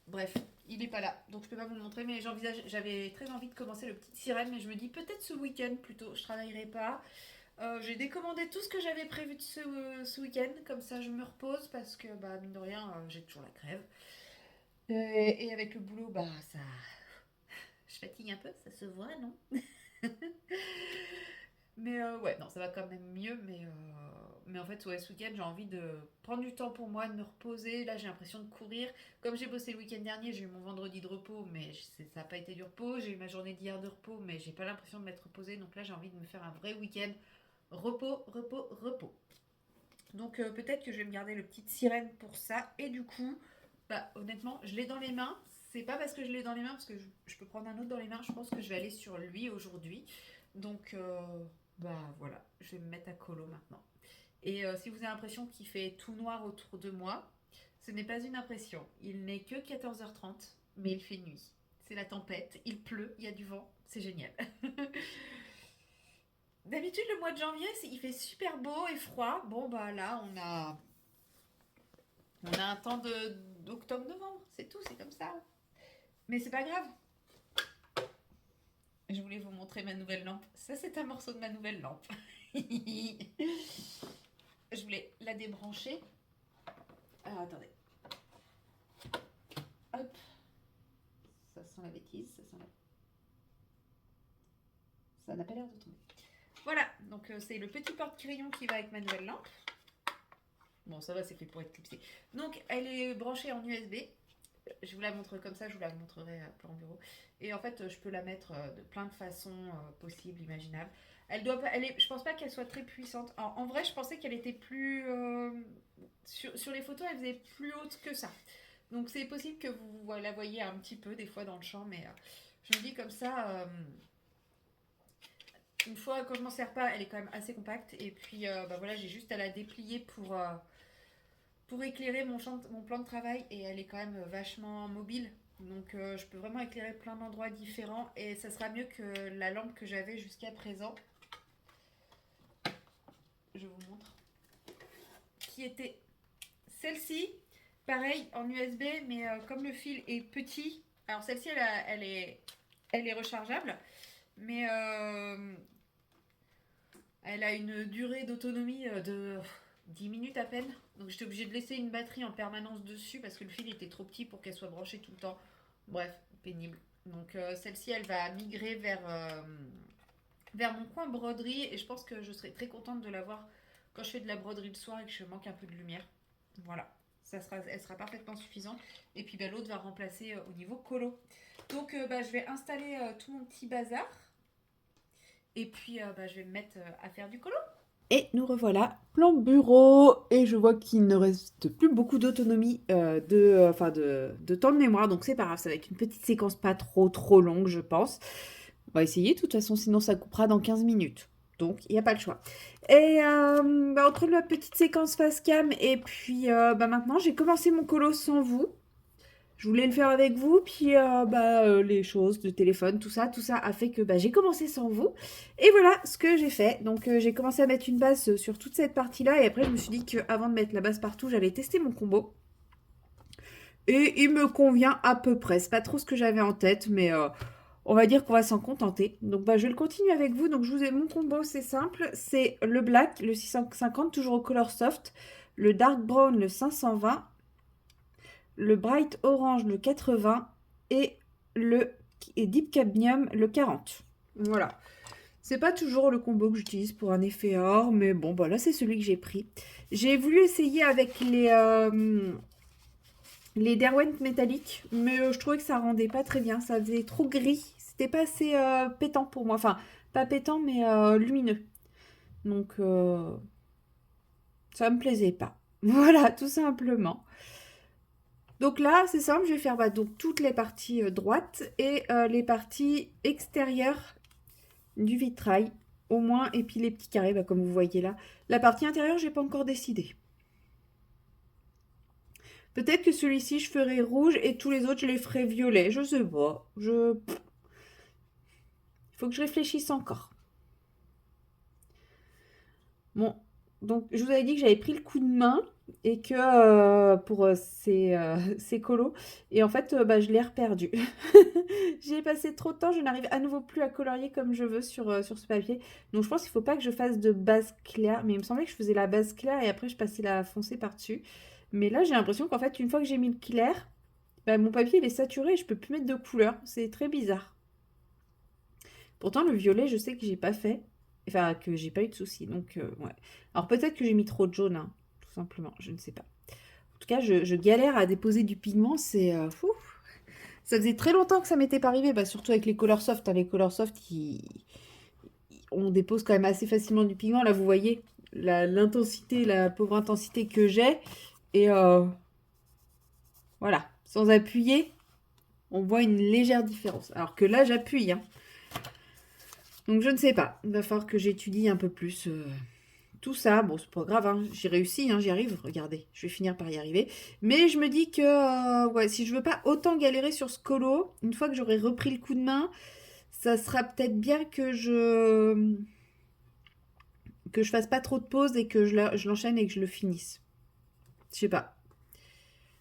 Bref, il est pas là, donc je peux pas vous le montrer, mais j'avais très envie de commencer le petit sirène, mais je me dis peut-être ce week-end plutôt, je travaillerai pas. J'ai décommandé tout ce que j'avais prévu de ce week-end, comme ça je me repose parce que bah mine de rien j'ai toujours la crève. Et avec le boulot, bah ça. Je fatigue un peu, ça se voit, non? Mais ouais, non, ça va quand même mieux. Mais en fait, ouais, ce week-end, j'ai envie de prendre du temps pour moi, de me reposer. Là, j'ai l'impression de courir. Comme j'ai bossé le week-end dernier, j'ai eu mon vendredi de repos, mais ça n'a pas été du repos. J'ai eu ma journée d'hier de repos, mais j'ai pas l'impression de m'être reposée. Donc là, j'ai envie de me faire un vrai week-end. Repos, repos, repos. Donc peut-être que je vais me garder le petit sirène pour ça. Et du coup, bah honnêtement, je l'ai dans les mains. C'est pas parce que je l'ai dans les mains, parce que je peux prendre un autre dans les mains. Je pense que je vais aller sur lui aujourd'hui. Donc bah voilà, je vais me mettre à colo maintenant. Et si vous avez l'impression qu'il fait tout noir autour de moi, ce n'est pas une impression. Il n'est que 14h30, mais il fait nuit. C'est la tempête, il pleut, il y a du vent, c'est génial. D'habitude, le mois de janvier, il fait super beau et froid. Bon, bah là, on a un temps d'octobre-novembre, c'est tout, c'est comme ça. Mais c'est pas grave. Je voulais vous montrer ma nouvelle lampe. Ça, c'est un morceau de ma nouvelle lampe. Je voulais la débrancher. Alors, attendez. Hop. Ça sent la bêtise, ça n'a pas l'air de tomber. Voilà, donc c'est le petit porte-crayon qui va avec ma nouvelle lampe. Bon, ça va, c'est fait pour être clipsé. Donc, elle est branchée en USB. Je vous la montre comme ça, je vous la montrerai pour en bureau. Et en fait, je peux la mettre de plein de façons possibles, imaginables. Je pense pas qu'elle soit très puissante. En vrai, je pensais qu'elle était plus... sur les photos, elle faisait plus haute que ça. Donc c'est possible que vous la voyez un petit peu des fois dans le champ, mais je me dis comme ça, une fois quand je m'en sers pas, elle est quand même assez compacte. Et puis bah voilà, j'ai juste à la déplier pour éclairer mon plan de travail. Et elle est quand même vachement mobile. Donc je peux vraiment éclairer plein d'endroits différents. Et ça sera mieux que la lampe que j'avais jusqu'à présent. Je vous montre. Qui était celle-ci. Pareil en USB, mais comme le fil est petit. Alors celle-ci, elle est rechargeable. Mais elle a une durée d'autonomie de 10 minutes à peine. Donc j'étais obligée de laisser une batterie en permanence dessus parce que le fil était trop petit pour qu'elle soit branchée tout le temps. Bref, pénible. Donc celle-ci, elle va migrer vers mon coin broderie et je pense que je serai très contente de l'avoir quand je fais de la broderie le soir et que je manque un peu de lumière. Voilà, elle sera parfaitement suffisante. Et puis bah, l'autre va remplacer au niveau colo. Donc bah, je vais installer tout mon petit bazar. Et puis bah, je vais me mettre à faire du colo. Et nous revoilà, plan bureau, et je vois qu'il ne reste plus beaucoup d'autonomie de temps de mémoire, donc c'est pas grave, ça va être une petite séquence pas trop longue, je pense. On va essayer, de toute façon, sinon ça coupera dans 15 minutes. Donc, il n'y a pas le choix. Et bah, entre la petite séquence face cam et puis bah, maintenant, j'ai commencé mon colo sans vous. Je voulais le faire avec vous, puis les choses, le téléphone, tout ça a fait que bah, j'ai commencé sans vous. Et voilà ce que j'ai fait. Donc j'ai commencé à mettre une base sur toute cette partie-là, et après je me suis dit qu'avant de mettre la base partout, j'allais tester mon combo. Et il me convient à peu près. C'est pas trop ce que j'avais en tête, mais on va dire qu'on va s'en contenter. Donc bah, je vais le continuer avec vous. Donc mon combo, c'est simple. C'est le black, le 650, toujours au color soft. Le dark brown, le 520. Le bright orange, le 80. Et le deep cadmium, le 40. Voilà. C'est pas toujours le combo que j'utilise pour un effet or, mais bon, bah là, c'est celui que j'ai pris. J'ai voulu essayer avec les Derwent métalliques, mais je trouvais que ça rendait pas très bien. Ça faisait trop gris. C'était pas assez pétant pour moi. Enfin, pas pétant, mais lumineux. Donc, ça me plaisait pas. Voilà, tout simplement. Donc là, c'est simple, je vais faire donc toutes les parties droites et les parties extérieures du vitrail, au moins, et puis les petits carrés, comme vous voyez là. La partie intérieure, j'ai pas encore décidé. Peut-être que celui-ci, je ferai rouge et tous les autres, je les ferai violet. Je sais pas. Il faut que je réfléchisse encore. Bon, donc je vous avais dit que j'avais pris le coup de main et que pour ces colos. Et en fait, je l'ai reperdu. J'y ai passé trop de temps, je n'arrive à nouveau plus à colorier comme je veux sur ce papier. Donc je pense qu'il ne faut pas que je fasse de base claire. Mais il me semblait que je faisais la base claire et après je passais la foncée par-dessus. Mais là, j'ai l'impression qu'en fait, une fois que j'ai mis le clair, mon papier il est saturé et je peux plus mettre de couleur. C'est très bizarre. Pourtant, le violet, je sais que j'ai pas fait. Enfin, que j'ai pas eu de soucis. Donc, ouais. Alors, peut-être que j'ai mis trop de jaune, hein, tout simplement. Je ne sais pas. En tout cas, je galère à déposer du pigment. C'est fou. Ça faisait très longtemps que ça m'était pas arrivé. Surtout avec les Color Soft. Hein. Les Color Soft, on dépose quand même assez facilement du pigment. Là, vous voyez l'intensité, la pauvre intensité que j'ai. Et voilà. Sans appuyer, on voit une légère différence. Alors que là, j'appuie, hein. Donc je ne sais pas, il va falloir que j'étudie un peu plus tout ça. Bon, c'est pas grave, hein. J'ai réussi, hein, j'y arrive, regardez, je vais finir par y arriver. Mais je me dis que ouais, si je veux pas autant galérer sur ce colo, une fois que j'aurai repris le coup de main, ça sera peut-être bien que je fasse pas trop de pauses et que je l'enchaîne et que je le finisse. Je sais pas.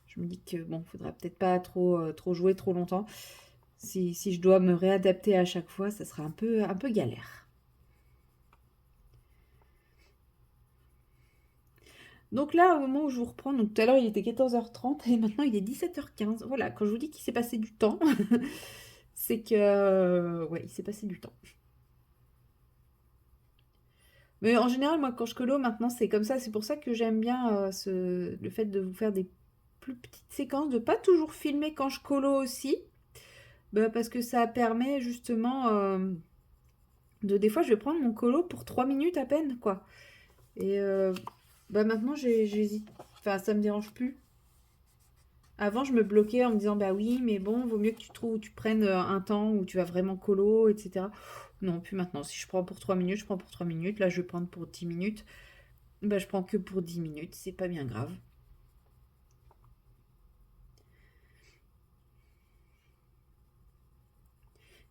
Je me dis que bon, faudra peut-être pas trop jouer trop longtemps. Si je dois me réadapter à chaque fois, ça sera un peu galère. Donc là, au moment où je vous reprends, donc tout à l'heure il était 14h30 et maintenant il est 17h15. Voilà, quand je vous dis qu'il s'est passé du temps, c'est que ouais, il s'est passé du temps. Mais en général, moi quand je colo maintenant c'est comme ça. C'est pour ça que j'aime bien le fait de vous faire des plus petites séquences, de pas toujours filmer quand je colo aussi. Parce que ça permet justement des fois je vais prendre mon colo pour 3 minutes à peine quoi. Et maintenant j'hésite. Enfin ça me dérange plus. Avant, je me bloquais en me disant, bah oui, mais bon, vaut mieux que tu trouves, tu prennes un temps où tu vas vraiment colo, etc. Non, plus maintenant. Si je prends pour 3 minutes, je prends pour 3 minutes. Là, je vais prendre pour 10 minutes. Bah, je prends que pour 10 minutes. C'est pas bien grave.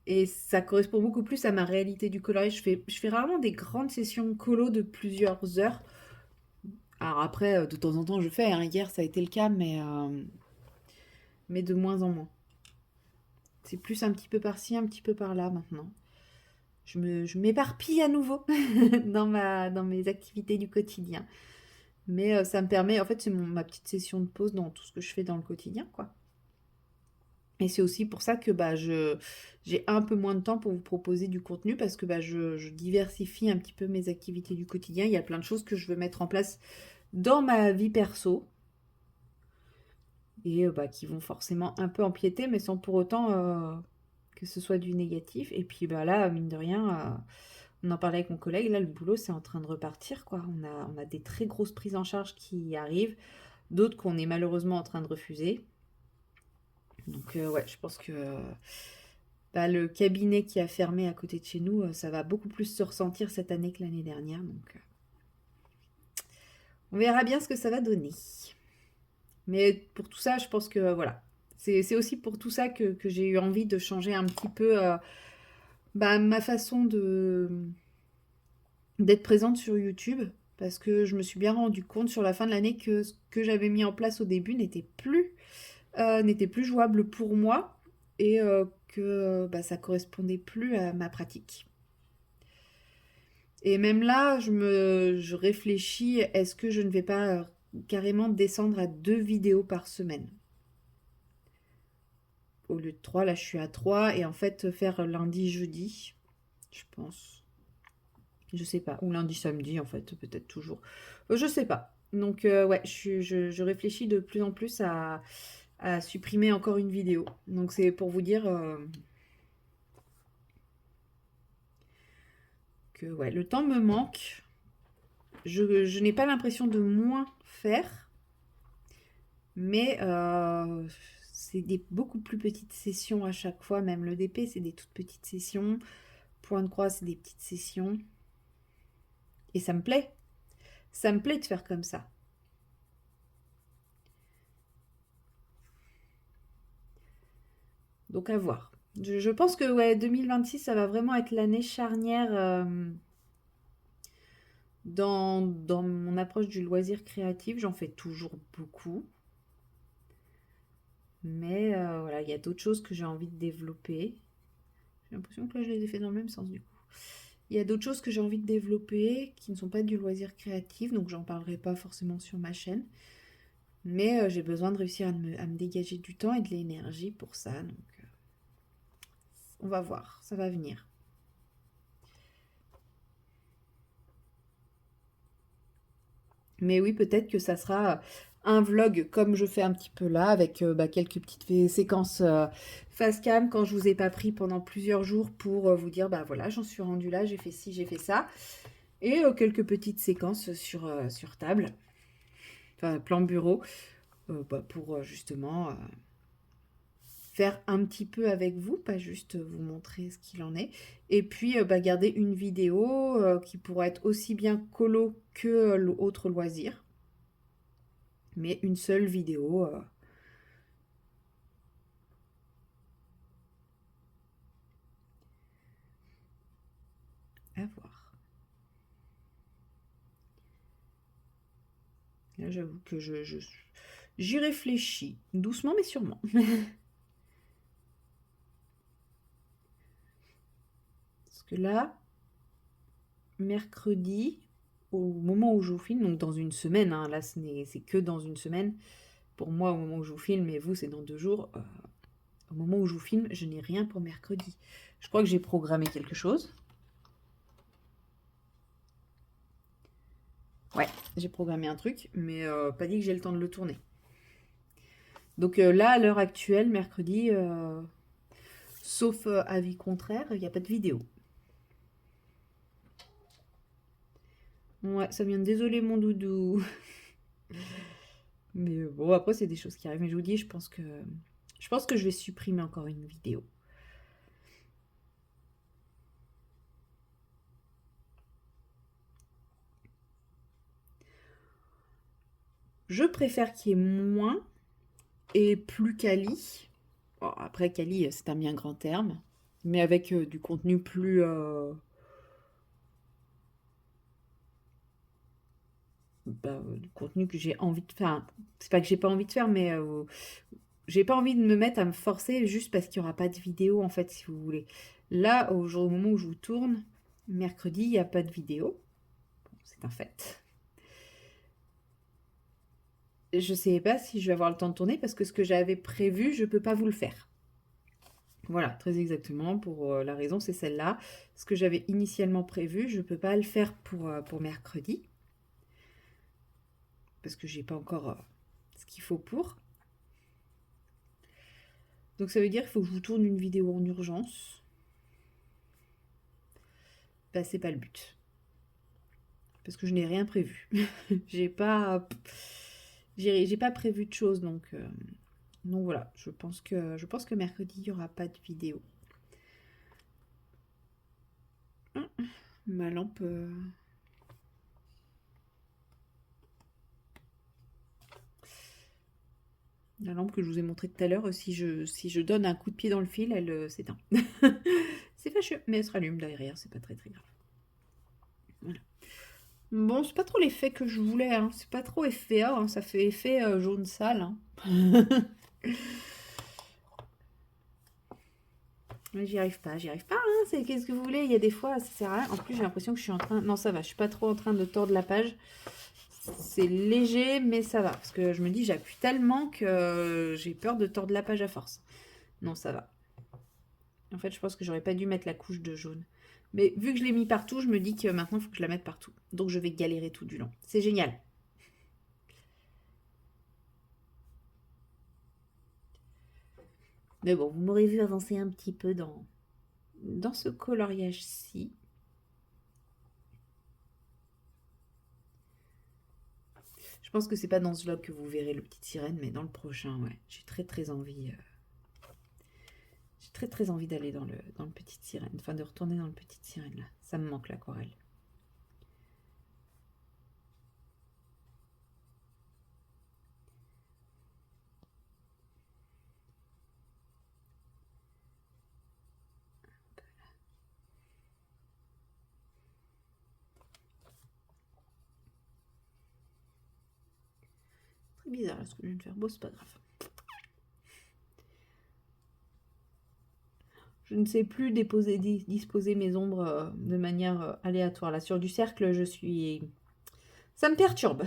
Et ça correspond beaucoup plus à ma réalité du coloriage. Je fais rarement des grandes sessions colo de plusieurs heures. Alors après, de temps en temps, je fais, hein. Hier, ça a été le cas, mais de moins en moins. C'est plus un petit peu par-ci, un petit peu par-là maintenant. Je m'éparpille à nouveau dans mes activités du quotidien. Mais ça me permet, en fait, c'est ma petite session de pause dans tout ce que je fais dans le quotidien, quoi. Et c'est aussi pour ça que bah, j'ai un peu moins de temps pour vous proposer du contenu parce que bah, je diversifie un petit peu mes activités du quotidien. Il y a plein de choses que je veux mettre en place dans ma vie perso et bah, qui vont forcément un peu empiéter, mais sans pour autant que ce soit du négatif. Et puis bah, là, mine de rien, on en parlait avec mon collègue, là, le boulot, c'est en train de repartir, quoi. On a des très grosses prises en charge qui arrivent, d'autres qu'on est malheureusement en train de refuser. Donc ouais, je pense que bah, le cabinet qui a fermé à côté de chez nous, ça va beaucoup plus se ressentir cette année que l'année dernière. Donc on verra bien ce que ça va donner. Mais pour tout ça, je pense que voilà. C'est aussi pour tout ça que j'ai eu envie de changer un petit peu bah, ma façon d'être présente sur YouTube. Parce que je me suis bien rendu compte sur la fin de l'année que ce que j'avais mis en place au début n'était plus jouable pour moi et que bah, ça correspondait plus à ma pratique. Et même là, je réfléchis, est-ce que je ne vais pas carrément descendre à 2 vidéos par semaine? Au lieu de 3, là je suis à 3 et en fait faire lundi, jeudi, je pense. Je sais pas. Ou lundi, samedi en fait, peut-être toujours. Je sais pas. Donc ouais, je réfléchis de plus en plus à supprimer encore une vidéo. Donc c'est pour vous dire que ouais, le temps me manque. Je n'ai pas l'impression de moins faire, mais c'est des beaucoup plus petites sessions à chaque fois. Même le DP, c'est des toutes petites sessions. Point de croix, c'est des petites sessions. Et ça me plaît. Ça me plaît de faire comme ça. Donc à voir. Je pense que ouais, 2026, ça va vraiment être l'année charnière dans mon approche du loisir créatif. J'en fais toujours beaucoup. Mais voilà, il y a d'autres choses que j'ai envie de développer. J'ai l'impression que là, je les ai fait dans le même sens du coup. Il y a d'autres choses que j'ai envie de développer qui ne sont pas du loisir créatif, donc j'en parlerai pas forcément sur ma chaîne. Mais j'ai besoin de réussir à me dégager du temps et de l'énergie pour ça. Donc on va voir, ça va venir. Mais oui, peut-être que ça sera un vlog comme je fais un petit peu là, avec bah, quelques petites séquences face cam quand je vous ai pas pris pendant plusieurs jours pour vous dire, bah voilà, j'en suis rendue là, j'ai fait ci, j'ai fait ça. Et quelques petites séquences sur table, enfin plan bureau, bah, pour justement faire un petit peu avec vous, pas juste vous montrer ce qu'il en est. Et puis bah, garder une vidéo qui pourra être aussi bien colo que l'autre loisir. Mais une seule vidéo. À voir. Là, j'avoue que j'y réfléchis, doucement mais sûrement. Parce que là, mercredi, au moment où je vous filme, donc dans une semaine, hein, là c'est que dans une semaine, pour moi au moment où je vous filme, et vous c'est dans 2 jours, au moment où je vous filme, je n'ai rien pour mercredi. Je crois que j'ai programmé quelque chose. Ouais, j'ai programmé un truc, mais pas dit que j'ai le temps de le tourner. Donc là, à l'heure actuelle, mercredi, sauf avis contraire, il n'y a pas de vidéo. Ouais, ça vient de désoler mon doudou. Mais bon, après, c'est des choses qui arrivent. Mais je vous dis, je pense que je vais supprimer encore une vidéo. Je préfère qu'il y ait moins et plus quali. Bon, après, quali, c'est un bien grand terme. Mais avec du contenu plus... du contenu que j'ai envie de faire. Enfin, c'est pas que j'ai pas envie de faire, mais j'ai pas envie de me mettre à me forcer juste parce qu'il n'y aura pas de vidéo, en fait, si vous voulez. Là, au moment où je vous tourne, mercredi, il n'y a pas de vidéo. Bon, c'est un fait. Je ne sais pas si je vais avoir le temps de tourner parce que ce que j'avais prévu, je ne peux pas vous le faire. Voilà, très exactement, pour la raison, c'est celle-là. Ce que j'avais initialement prévu, je ne peux pas le faire pour mercredi. Parce que j'ai pas encore ce qu'il faut pour. Donc ça veut dire qu'il faut que je vous tourne une vidéo en urgence. Bah, c'est pas le but. Parce que je n'ai rien prévu. j'ai pas prévu de choses, donc voilà. Je pense que mercredi il y aura pas de vidéo. Ma lampe. La lampe que je vous ai montrée tout à l'heure, si je donne un coup de pied dans le fil, elle s'éteint. C'est fâcheux, mais elle se rallume derrière, c'est pas très très grave. Voilà. Bon, c'est pas trop l'effet que je voulais, hein. C'est pas trop effet A, hein. Ça fait effet jaune sale. Hein. Mais j'y arrive pas, hein. Qu'est-ce que vous voulez? Il y a des fois, ça sert à rien. En plus, j'ai l'impression que je suis en train... Non, ça va, je suis pas trop en train de tordre la page. C'est léger, mais ça va. Parce que je me dis, j'appuie tellement que j'ai peur de tordre la page à force. Non, ça va. En fait, je pense que j'aurais pas dû mettre la couche de jaune. Mais vu que je l'ai mis partout, je me dis que maintenant, il faut que je la mette partout. Donc, je vais galérer tout du long. C'est génial. Mais bon, vous m'aurez vu avancer un petit peu dans ce coloriage-ci. Je pense que c'est pas dans ce vlog que vous verrez le Petite Sirène, mais dans le prochain, ouais. J'ai très très envie. J'ai très très envie d'aller dans le Petite Sirène. Enfin, de retourner dans le Petite Sirène, là. Ça me manque, l'aquarelle. Très bizarre, là, ce que je viens de faire. Bon, c'est pas grave. Je ne sais plus disposer mes ombres de manière aléatoire. Là, sur du cercle, je suis... Ça me perturbe.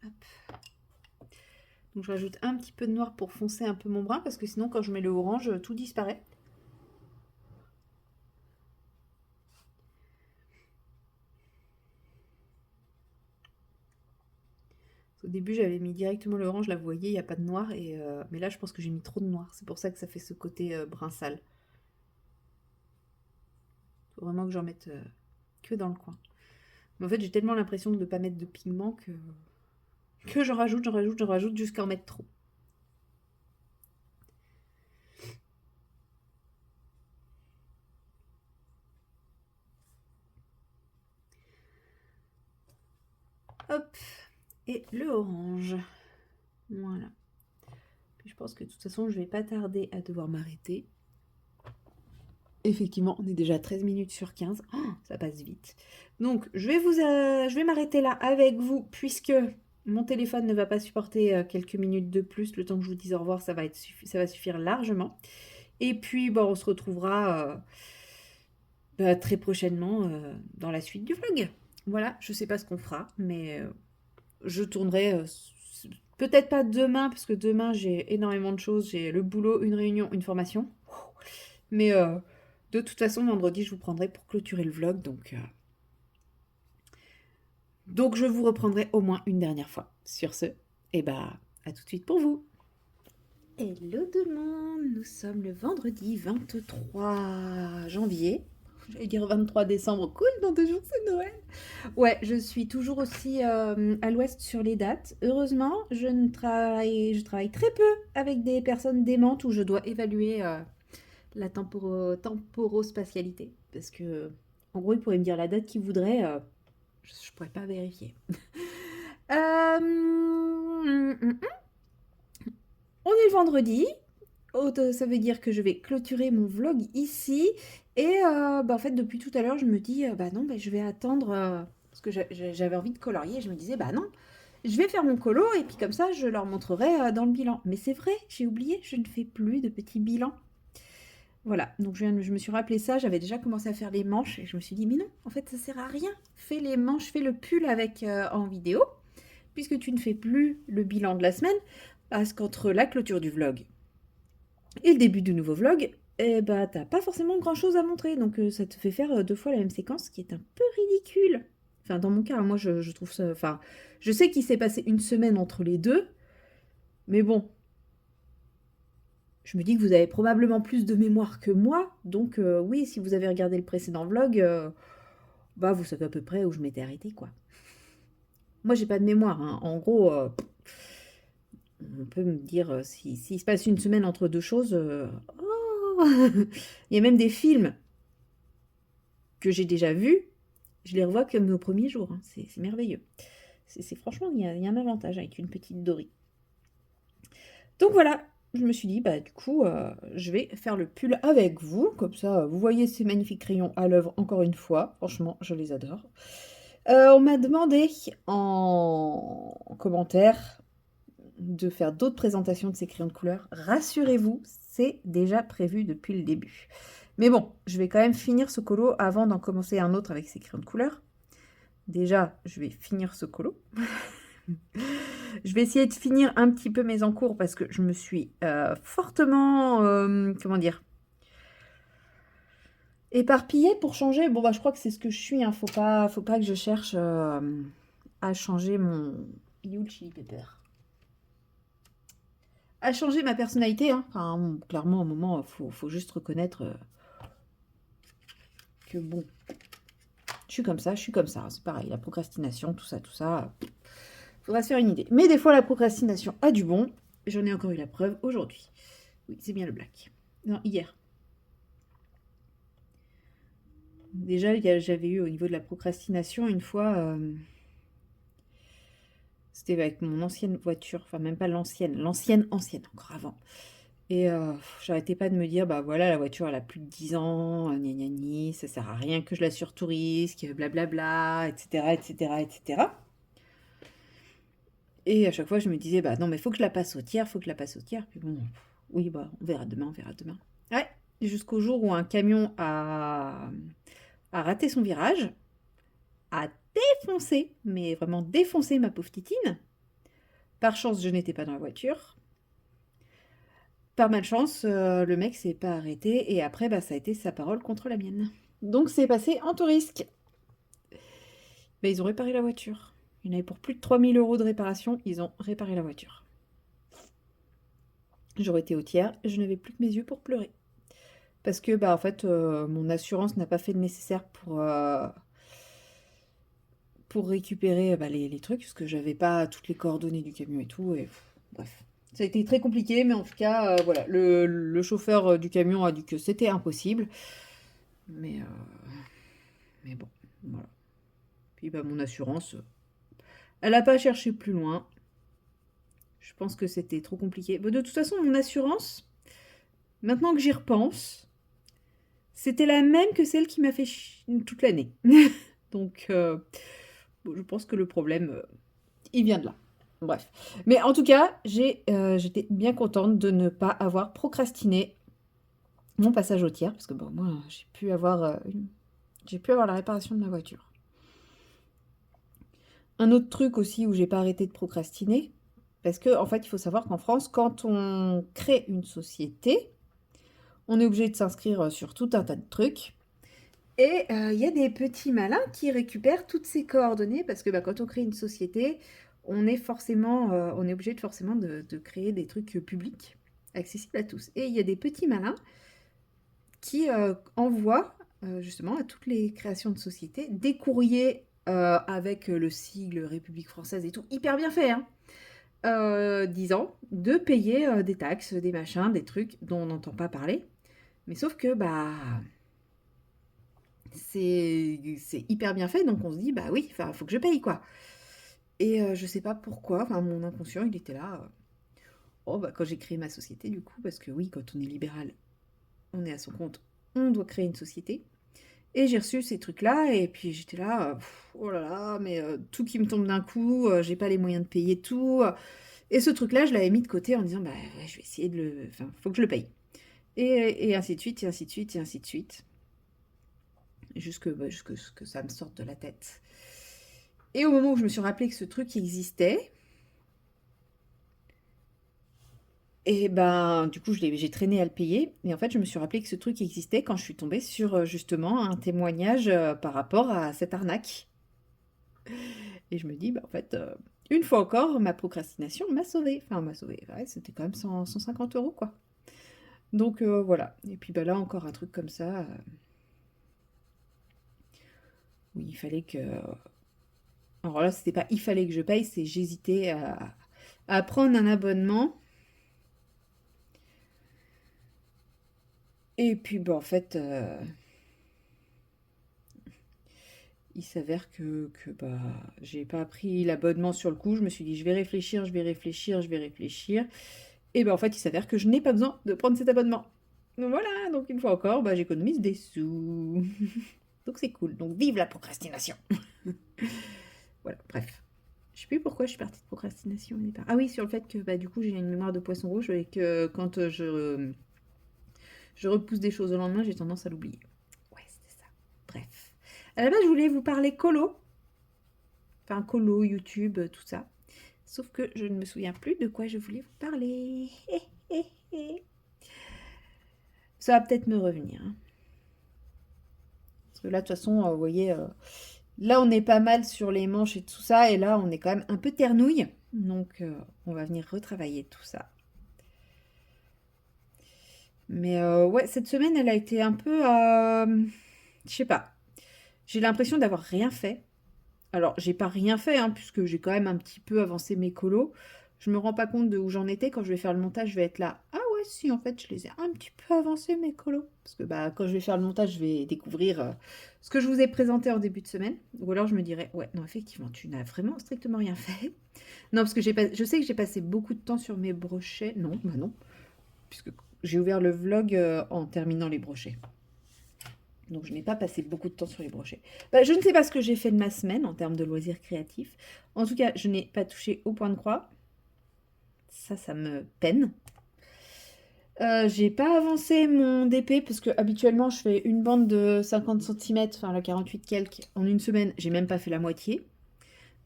Hop. Donc, je rajoute un petit peu de noir pour foncer un peu mon brun, parce que sinon, quand je mets le orange, tout disparaît. Au début, j'avais mis directement l'orange, là, vous voyez, il n'y a pas de noir. Mais là, je pense que j'ai mis trop de noir. C'est pour ça que ça fait ce côté brun sale. Il faut vraiment que j'en mette que dans le coin. Mais en fait, j'ai tellement l'impression de ne pas mettre de pigment que j'en rajoute jusqu'à en mettre trop. Hop, et le orange. Voilà. Puis je pense que de toute façon, je vais pas tarder à devoir m'arrêter. Effectivement, on est déjà 13 minutes sur 15. Oh, ça passe vite. Donc, je vais m'arrêter là avec vous, puisque mon téléphone ne va pas supporter quelques minutes de plus. Le temps que je vous dise au revoir, ça va suffire largement. Et puis, on se retrouvera très prochainement dans la suite du vlog. Voilà, je sais pas ce qu'on fera, mais je tournerai peut-être pas demain, parce que demain j'ai énormément de choses. J'ai le boulot, une réunion, une formation. Mais de toute façon, vendredi, je vous prendrai pour clôturer le vlog. Donc je vous reprendrai au moins une dernière fois. Sur ce, à tout de suite pour vous. Hello tout le monde, nous sommes le vendredi 23 janvier. j'allais dire 23 décembre, cool, dans 2 jours c'est Noël. Ouais, je suis toujours aussi à l'ouest sur les dates. Heureusement, je travaille très peu avec des personnes démentes où je dois évaluer la temporospatialité. Parce que, en gros, ils pourraient me dire la date qu'ils voudraient, je pourrais pas vérifier. On est le vendredi. Ça veut dire que je vais clôturer mon vlog ici. Et en fait, depuis tout à l'heure, je me dis, bah non, bah, je vais attendre. Parce que j'avais envie de colorier. Je me disais, bah non, je vais faire mon colo. Et puis comme ça, je leur montrerai dans le bilan. Mais c'est vrai, j'ai oublié, je ne fais plus de petits bilans. Voilà, donc je me suis rappelé ça. J'avais déjà commencé à faire les manches. Et je me suis dit, mais non, en fait, ça sert à rien. Fais les manches, fais le pull avec en vidéo. Puisque tu ne fais plus le bilan de la semaine. Parce qu'entre la clôture du vlog et le début du nouveau vlog, eh bah, t'as pas forcément grand chose à montrer. Donc ça te fait faire 2 fois la même séquence, ce qui est un peu ridicule. Enfin, dans mon cas, moi je trouve ça. Enfin, je sais qu'il s'est passé une semaine entre les deux, mais bon. Je me dis que vous avez probablement plus de mémoire que moi. Donc oui, si vous avez regardé le précédent vlog, bah vous savez à peu près où je m'étais arrêtée, quoi. Moi, j'ai pas de mémoire, hein. En gros, on peut me dire s'il se passe une semaine entre deux choses. Oh il y a même des films que j'ai déjà vus, je les revois comme au premier jour. Hein. C'est merveilleux. C'est franchement, il y a un avantage avec une petite Dory. Donc voilà, je me suis dit, bah du coup, je vais faire le pull avec vous. Comme ça, vous voyez ces magnifiques crayons à l'œuvre encore une fois. Franchement, je les adore. On m'a demandé en commentaire de faire d'autres présentations de ces crayons de couleur. Rassurez-vous, c'est déjà prévu depuis le début. Mais bon, je vais quand même finir ce colo avant d'en commencer un autre avec ces crayons de couleur. Déjà, je vais finir ce colo. Je vais essayer de finir un petit peu mes encours parce que je me suis fortement, comment dire, éparpillée pour changer. Bon, bah, je crois que c'est ce que je suis. Hein. Faut pas que je cherche à changer mon... You Chili Pepper. À changer ma personnalité. Hein. Enfin, clairement, au moment, faut juste reconnaître que bon, je suis comme ça. C'est pareil, la procrastination, tout ça. Faudra se faire une idée. Mais des fois, la procrastination a du bon. J'en ai encore eu la preuve aujourd'hui. Oui, c'est bien le black. Non, hier. Déjà, j'avais eu au niveau de la procrastination une fois... C'était avec mon ancienne voiture. Enfin, même pas l'ancienne. L'ancienne, encore avant. Et j'arrêtais pas de me dire, bah voilà, la voiture, elle a plus de 10 ans, gna gna gna, ça sert à rien que je la surtourisque, blablabla, etc., etc., etc. Et à chaque fois, je me disais, bah non, mais faut que je la passe au tiers. Puis bon, oui, bah, on verra demain. Ouais, jusqu'au jour où un camion a raté son virage, a défoncé, mais vraiment défoncé ma pauvre titine. Par chance, je n'étais pas dans la voiture. Par malchance, le mec s'est pas arrêté et après, bah, ça a été sa parole contre la mienne. Donc c'est passé en tout risque. Mais ils ont réparé la voiture. Il y en avait pour plus de 3000 € de réparation, ils ont réparé la voiture. J'aurais été au tiers, je n'avais plus que mes yeux pour pleurer. Parce que, bah, en fait, mon assurance n'a pas fait le nécessaire pour récupérer bah, les trucs, parce que j'avais pas toutes les coordonnées du camion et tout, et bref. Ça a été très compliqué, mais en tout cas, voilà, le chauffeur du camion a dit que c'était impossible. Mais bon, voilà. Puis bah, mon assurance, elle n'a pas cherché plus loin. Je pense que c'était trop compliqué. Bon, de toute façon, mon assurance, maintenant que j'y repense, c'était la même que celle qui m'a fait toute l'année. Donc, bon, je pense que le problème, il vient de là. Bref. Mais en tout cas, j'étais bien contente de ne pas avoir procrastiné mon passage au tiers. Parce que bon, moi, j'ai pu avoir la réparation de ma voiture. Un autre truc aussi où j'ai pas arrêté de procrastiner, parce que en fait, il faut savoir qu'en France, quand on crée une société, on est obligé de s'inscrire sur tout un tas de trucs. Et il y a des petits malins qui récupèrent toutes ces coordonnées, parce que bah, quand on crée une société, on est obligé forcément de créer des trucs publics, accessibles à tous. Et il y a des petits malins qui envoient justement à toutes les créations de sociétés des courriers avec le sigle République française et tout, hyper bien fait, hein, disant de payer des taxes, des machins, des trucs dont on n'entend pas parler. Mais sauf que, bah, c'est hyper bien fait, donc on se dit, bah oui, il faut que je paye, quoi. Et je sais pas pourquoi, enfin, mon inconscient, il était là. Oh, bah, quand j'ai créé ma société, du coup, parce que oui, quand on est libéral, on est à son compte, on doit créer une société. Et j'ai reçu ces trucs-là, et puis j'étais là, oh là là, mais tout qui me tombe d'un coup, j'ai pas les moyens de payer tout. Et ce truc-là, je l'avais mis de côté en disant, bah ouais, je vais essayer de le. Enfin, faut que je le paye. Et ainsi de suite, et ainsi de suite, et ainsi de suite. Jusque ce que ça me sorte de la tête. Et au moment où je me suis rappelé que ce truc existait, et ben, du coup, j'ai traîné à le payer. Et en fait, je me suis rappelé que ce truc existait quand je suis tombée sur justement un témoignage par rapport à cette arnaque. Et je me dis, bah, en fait, une fois encore, ma procrastination m'a sauvée. Enfin, m'a sauvée. Ouais, c'était quand même 150 euros, quoi. Donc voilà. Et puis bah, là, encore un truc comme ça. Oui, il fallait que. Alors là, c'était pas il fallait que je paye, c'est j'hésitais à prendre un abonnement. Et puis, bah, en fait, il s'avère que bah, j'ai pas pris l'abonnement sur le coup. Je me suis dit, je vais réfléchir, je vais réfléchir, je vais réfléchir. Et ben en fait, il s'avère que je n'ai pas besoin de prendre cet abonnement. Donc voilà, donc une fois encore, bah, j'économise des sous. Donc c'est cool. Donc vive la procrastination. Voilà, bref. Je sais plus pourquoi je suis partie de procrastination au départ. Ah oui, sur le fait que bah, du coup j'ai une mémoire de poisson rouge et que quand je repousse des choses au lendemain, j'ai tendance à l'oublier. Ouais, c'était ça. Bref. À la base, je voulais vous parler colo. Enfin, colo, YouTube, tout ça. Sauf que je ne me souviens plus de quoi je voulais vous parler. Ça va peut-être me revenir, hein. Parce que là, de toute façon, vous voyez, là, on est pas mal sur les manches et tout ça. Et là, on est quand même un peu ternouille. Donc, on va venir retravailler tout ça. Mais ouais, cette semaine, elle a été un peu... je sais pas. J'ai l'impression d'avoir rien fait. Alors, j'ai pas rien fait, hein, puisque j'ai quand même un petit peu avancé mes colos. Je me rends pas compte de où j'en étais. Quand je vais faire le montage, je vais être là. Ah ouais, si, en fait, je les ai un petit peu avancés, mes colos. Parce que bah, quand je vais faire le montage, je vais découvrir ce que je vous ai présenté en début de semaine. Ou alors, je me dirais, ouais, non, effectivement, tu n'as vraiment strictement rien fait. Non, parce que je sais que j'ai passé beaucoup de temps sur mes brochets. Non, bah non. Puisque j'ai ouvert le vlog en terminant les brochets. Donc je n'ai pas passé beaucoup de temps sur les brochets. Bah, je ne sais pas ce que j'ai fait de ma semaine en termes de loisirs créatifs. En tout cas, je n'ai pas touché au point de croix. Ça me peine. J'ai pas avancé mon DP parce que habituellement je fais une bande de 50 cm, enfin la 48 quelques, en une semaine. J'ai même pas fait la moitié.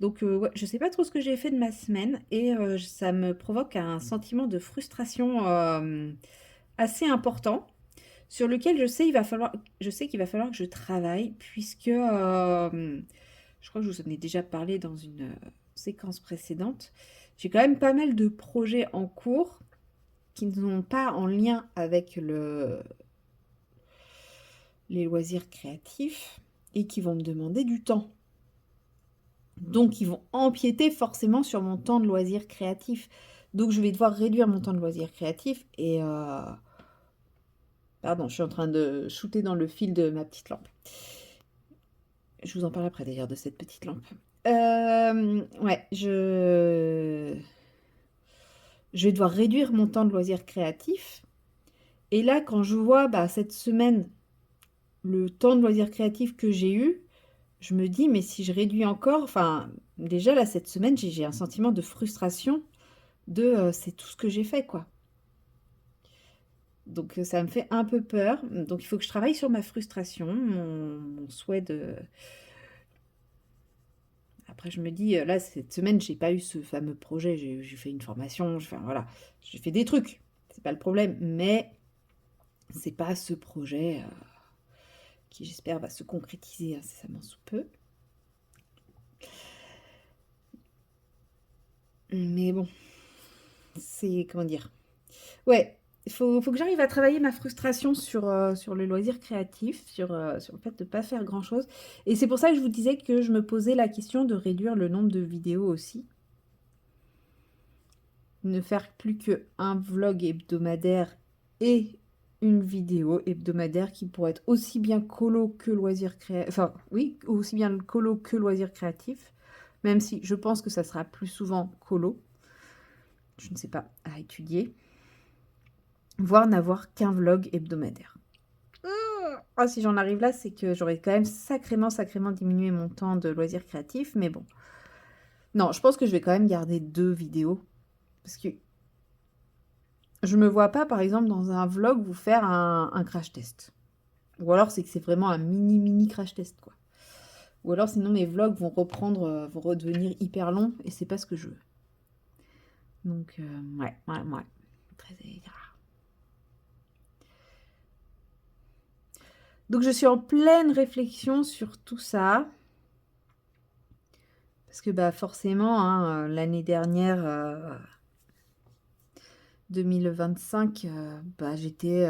Donc ouais, je sais pas trop ce que j'ai fait de ma semaine et ça me provoque un sentiment de frustration assez important sur lequel je sais qu'il va falloir que je travaille puisque je crois que je vous en ai déjà parlé dans une séquence précédente. J'ai quand même pas mal de projets en cours qui ne sont pas en lien avec les loisirs créatifs et qui vont me demander du temps. Donc, ils vont empiéter forcément sur mon temps de loisirs créatifs. Donc, je vais devoir réduire mon temps de loisirs créatifs et... Pardon, je suis en train de shooter dans le fil de ma petite lampe. Je vous en parle après d'ailleurs de cette petite lampe. Ouais, je vais devoir réduire mon temps de loisirs créatifs. Et là, quand je vois bah, cette semaine le temps de loisirs créatifs que j'ai eu, je me dis, mais si je réduis encore, enfin, déjà là, cette semaine, j'ai un sentiment de frustration de c'est tout ce que j'ai fait, quoi. Donc ça me fait un peu peur. Donc il faut que je travaille sur ma frustration, mon souhait de... Après je me dis, là cette semaine j'ai pas eu ce fameux projet, j'ai fait une formation, enfin voilà, j'ai fait des trucs, c'est pas le problème, mais c'est pas ce projet qui j'espère va se concrétiser incessamment sous peu. Mais bon, c'est comment dire. Ouais, faut que j'arrive à travailler ma frustration sur le loisir créatif, sur le fait de ne pas faire grand-chose. Et c'est pour ça que je vous disais que je me posais la question de réduire le nombre de vidéos aussi. Ne faire plus qu'un vlog hebdomadaire et une vidéo hebdomadaire qui pourrait être aussi bien colo que loisir créatif. Enfin, oui, aussi bien colo que loisir créatif. Même si je pense que ça sera plus souvent colo. Je ne sais pas, à étudier. Voire n'avoir qu'un vlog hebdomadaire. Ah, si j'en arrive là, c'est que j'aurais quand même sacrément diminué mon temps de loisirs créatifs. Mais bon. Non, je pense que je vais quand même garder 2 vidéos. Parce que je me vois pas, par exemple, dans un vlog, vous faire un crash test. Ou alors, c'est que c'est vraiment un mini crash test, quoi. Ou alors, sinon, mes vlogs vont redevenir hyper longs, et c'est pas ce que je veux. Donc, ouais. Très rare. Donc, je suis en pleine réflexion sur tout ça. Parce que, bah, forcément, hein, l'année dernière, 2025, bah, j'étais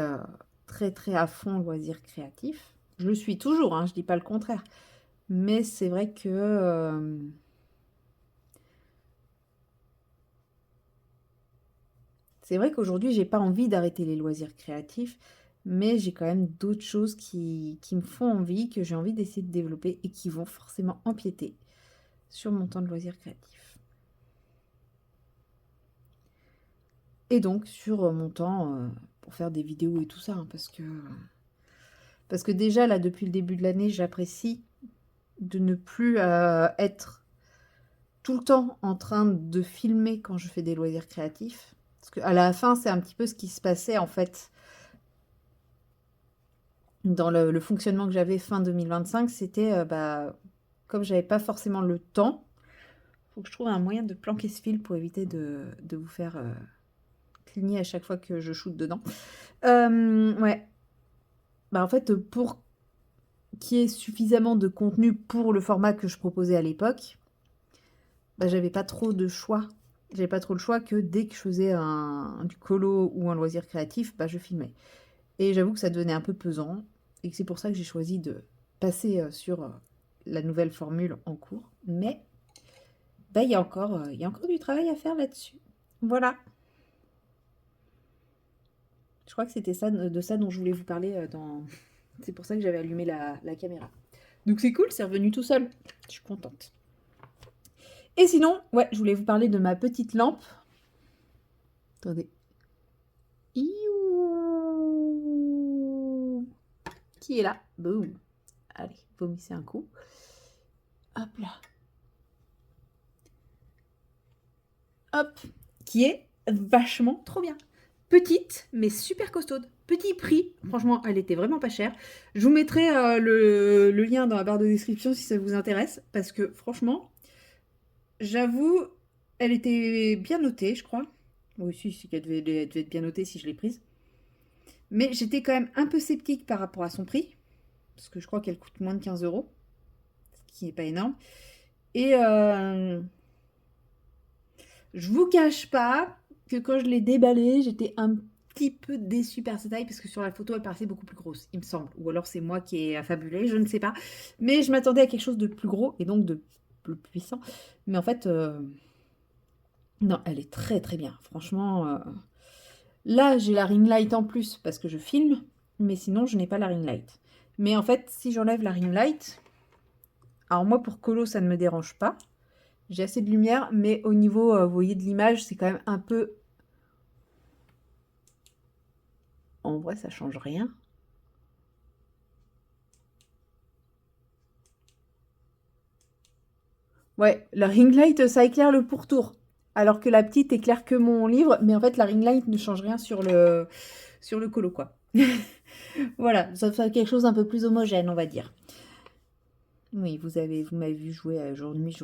très à fond loisirs créatifs. Je le suis toujours, hein, je dis pas le contraire. Mais c'est vrai que c'est vrai qu'aujourd'hui, j'ai pas envie d'arrêter les loisirs créatifs, mais j'ai quand même d'autres choses qui me font envie, que j'ai envie d'essayer de développer et qui vont forcément empiéter sur mon temps de loisirs créatifs. Et donc sur mon temps pour faire des vidéos et tout ça, hein, parce que déjà là, depuis le début de l'année, j'apprécie de ne plus être tout le temps en train de filmer quand je fais des loisirs créatifs. Parce qu'à la fin, c'est un petit peu ce qui se passait en fait dans le fonctionnement que j'avais fin 2025. C'était, bah, comme j'avais pas forcément le temps, faut que je trouve un moyen de planquer ce fil pour éviter de vous faire cligner à chaque fois que je shoote dedans. Ouais. Bah, en fait, pour qu'il y ait suffisamment de contenu pour le format que je proposais à l'époque, bah, j'avais pas trop de choix. J'avais pas trop le choix que dès que je faisais du colo ou un loisir créatif, bah, je filmais. Et j'avoue que ça devenait un peu pesant et que c'est pour ça que j'ai choisi de passer sur la nouvelle formule en cours. Mais bah, il y a encore du travail à faire là-dessus. Voilà. Je crois que c'était ça, de ça dont je voulais vous parler dans... C'est pour ça que j'avais allumé la caméra. Donc c'est cool, c'est revenu tout seul. Je suis contente. Et sinon, ouais, je voulais vous parler de ma petite lampe. Attendez. Iouh, qui est là. Boum. Allez, vomissez un coup. Hop là. Hop. Qui est vachement trop bien. Petite, mais super costaude. Petit prix. Franchement, elle était vraiment pas chère. Je vous mettrai le lien dans la barre de description si ça vous intéresse. Parce que franchement, j'avoue, elle était bien notée, je crois. Oui, si, elle devait être bien notée si je l'ai prise. Mais j'étais quand même un peu sceptique par rapport à son prix. Parce que je crois qu'elle coûte moins de 15 €. Ce qui n'est pas énorme. Et je vous cache pas que quand je l'ai déballée, j'étais un petit peu déçue par sa taille. Parce que sur la photo, elle paraissait beaucoup plus grosse, il me semble. Ou alors c'est moi qui ai affabulé, je ne sais pas. Mais je m'attendais à quelque chose de plus gros et donc de plus puissant. Mais en fait... non, elle est très bien. Franchement, là, j'ai la ring light en plus parce que je filme, mais sinon, je n'ai pas la ring light. Mais en fait, si j'enlève la ring light, alors moi, pour colo, ça ne me dérange pas. J'ai assez de lumière, mais au niveau, vous voyez, de l'image, c'est quand même un peu... En vrai, ça change rien. Ouais, la ring light, ça éclaire le pourtour. Alors que la petite éclaire que mon livre, mais en fait, la ring light ne change rien sur le colo, quoi. Voilà, ça fait quelque chose d'un peu plus homogène, on va dire. Oui, vous m'avez vu jouer jour-nuit.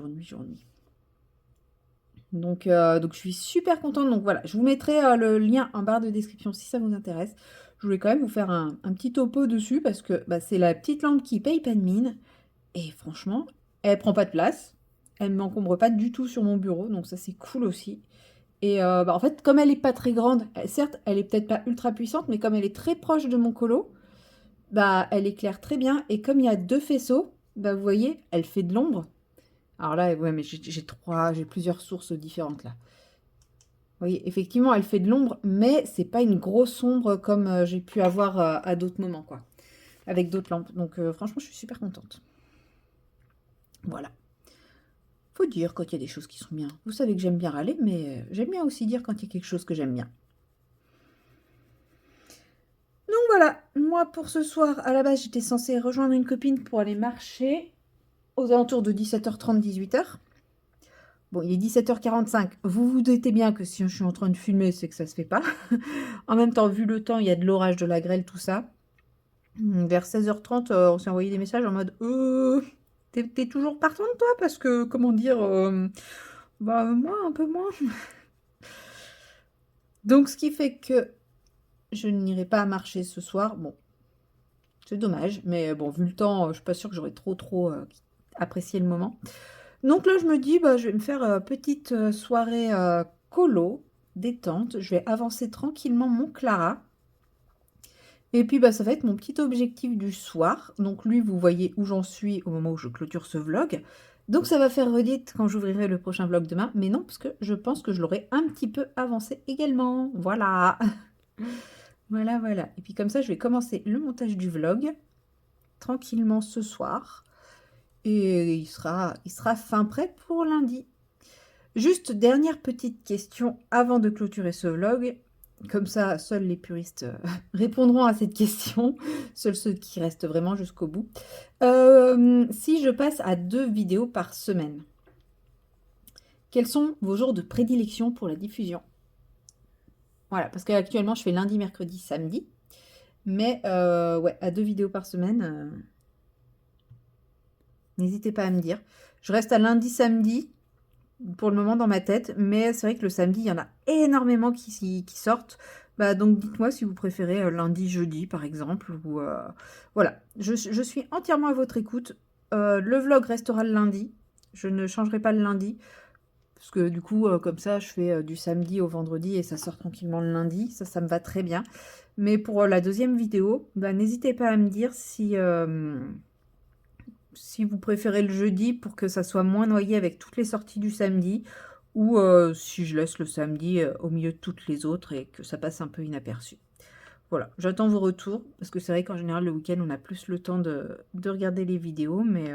Donc je suis super contente. Donc voilà, je vous mettrai le lien en barre de description si ça vous intéresse. Je voulais quand même vous faire un petit topo dessus parce que bah, c'est la petite lampe qui paye pas de mine. Et franchement, elle prend pas de place. Elle ne m'encombre pas du tout sur mon bureau. Donc ça, c'est cool aussi. Et en fait, comme elle n'est pas très grande, certes, elle est peut-être pas ultra puissante, mais comme elle est très proche de mon colo, bah, elle éclaire très bien. Et comme il y a 2 faisceaux, bah, vous voyez, elle fait de l'ombre. Alors là, ouais, mais j'ai plusieurs sources différentes là. Vous voyez, effectivement, elle fait de l'ombre, mais c'est pas une grosse ombre comme j'ai pu avoir à d'autres moments, quoi, avec d'autres lampes. Donc franchement, je suis super contente. Voilà. Faut dire quand il y a des choses qui sont bien. Vous savez que j'aime bien râler, mais j'aime bien aussi dire quand il y a quelque chose que j'aime bien. Donc voilà, moi pour ce soir, à la base, j'étais censée rejoindre une copine pour aller marcher aux alentours de 17h30, 18h. Bon, il est 17h45. Vous vous doutez bien que si je suis en train de filmer, c'est que ça se fait pas. En même temps, vu le temps, il y a de l'orage, de la grêle, tout ça. Vers 16h30, on s'est envoyé des messages en mode t'es toujours partante toi? Parce que, comment dire, bah moi, un peu moins. Donc, ce qui fait que je n'irai pas marcher ce soir. Bon, c'est dommage, mais bon, vu le temps, je suis pas sûre que j'aurais trop apprécié le moment. Donc là, je me dis, bah, je vais me faire petite soirée colo, détente. Je vais avancer tranquillement mon Clara. Et puis, bah, ça va être mon petit objectif du soir. Donc lui, vous voyez où j'en suis au moment où je clôture ce vlog. Donc ça va faire redite quand j'ouvrirai le prochain vlog demain. Mais non, parce que je pense que je l'aurai un petit peu avancé également. Voilà. Voilà, voilà. Et puis comme ça, je vais commencer le montage du vlog tranquillement ce soir. Et il sera fin prêt pour lundi. Juste dernière petite question avant de clôturer ce vlog. Comme ça, seuls les puristes répondront à cette question. Seuls ceux qui restent vraiment jusqu'au bout. Si je passe à 2 vidéos par semaine, quels sont vos jours de prédilection pour la diffusion? Voilà, parce qu'actuellement, je fais lundi, mercredi, samedi. Mais ouais, à 2 vidéos par semaine, n'hésitez pas à me dire. Je reste à lundi, samedi pour le moment dans ma tête, mais c'est vrai que le samedi, il y en a énormément qui sortent. Bah, donc dites-moi si vous préférez lundi, jeudi par exemple. Ou, voilà, je suis entièrement à votre écoute. Le vlog restera le lundi. Je ne changerai pas le lundi. Parce que du coup, comme ça, je fais du samedi au vendredi et ça sort tranquillement le lundi. Ça me va très bien. Mais pour la deuxième vidéo, bah, n'hésitez pas à me dire si vous préférez le jeudi pour que ça soit moins noyé avec toutes les sorties du samedi, ou si je laisse le samedi au milieu de toutes les autres et que ça passe un peu inaperçu. Voilà, j'attends vos retours, parce que c'est vrai qu'en général, le week-end, on a plus le temps de regarder les vidéos, mais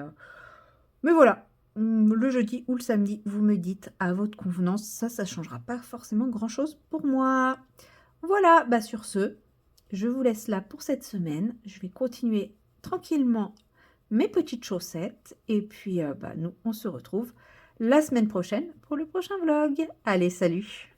voilà. Le jeudi ou le samedi, vous me dites à votre convenance, ça changera pas forcément grand-chose pour moi. Voilà, bah sur ce, je vous laisse là pour cette semaine. Je vais continuer tranquillement mes petites chaussettes. Et puis, bah, nous, on se retrouve la semaine prochaine pour le prochain vlog. Allez, salut!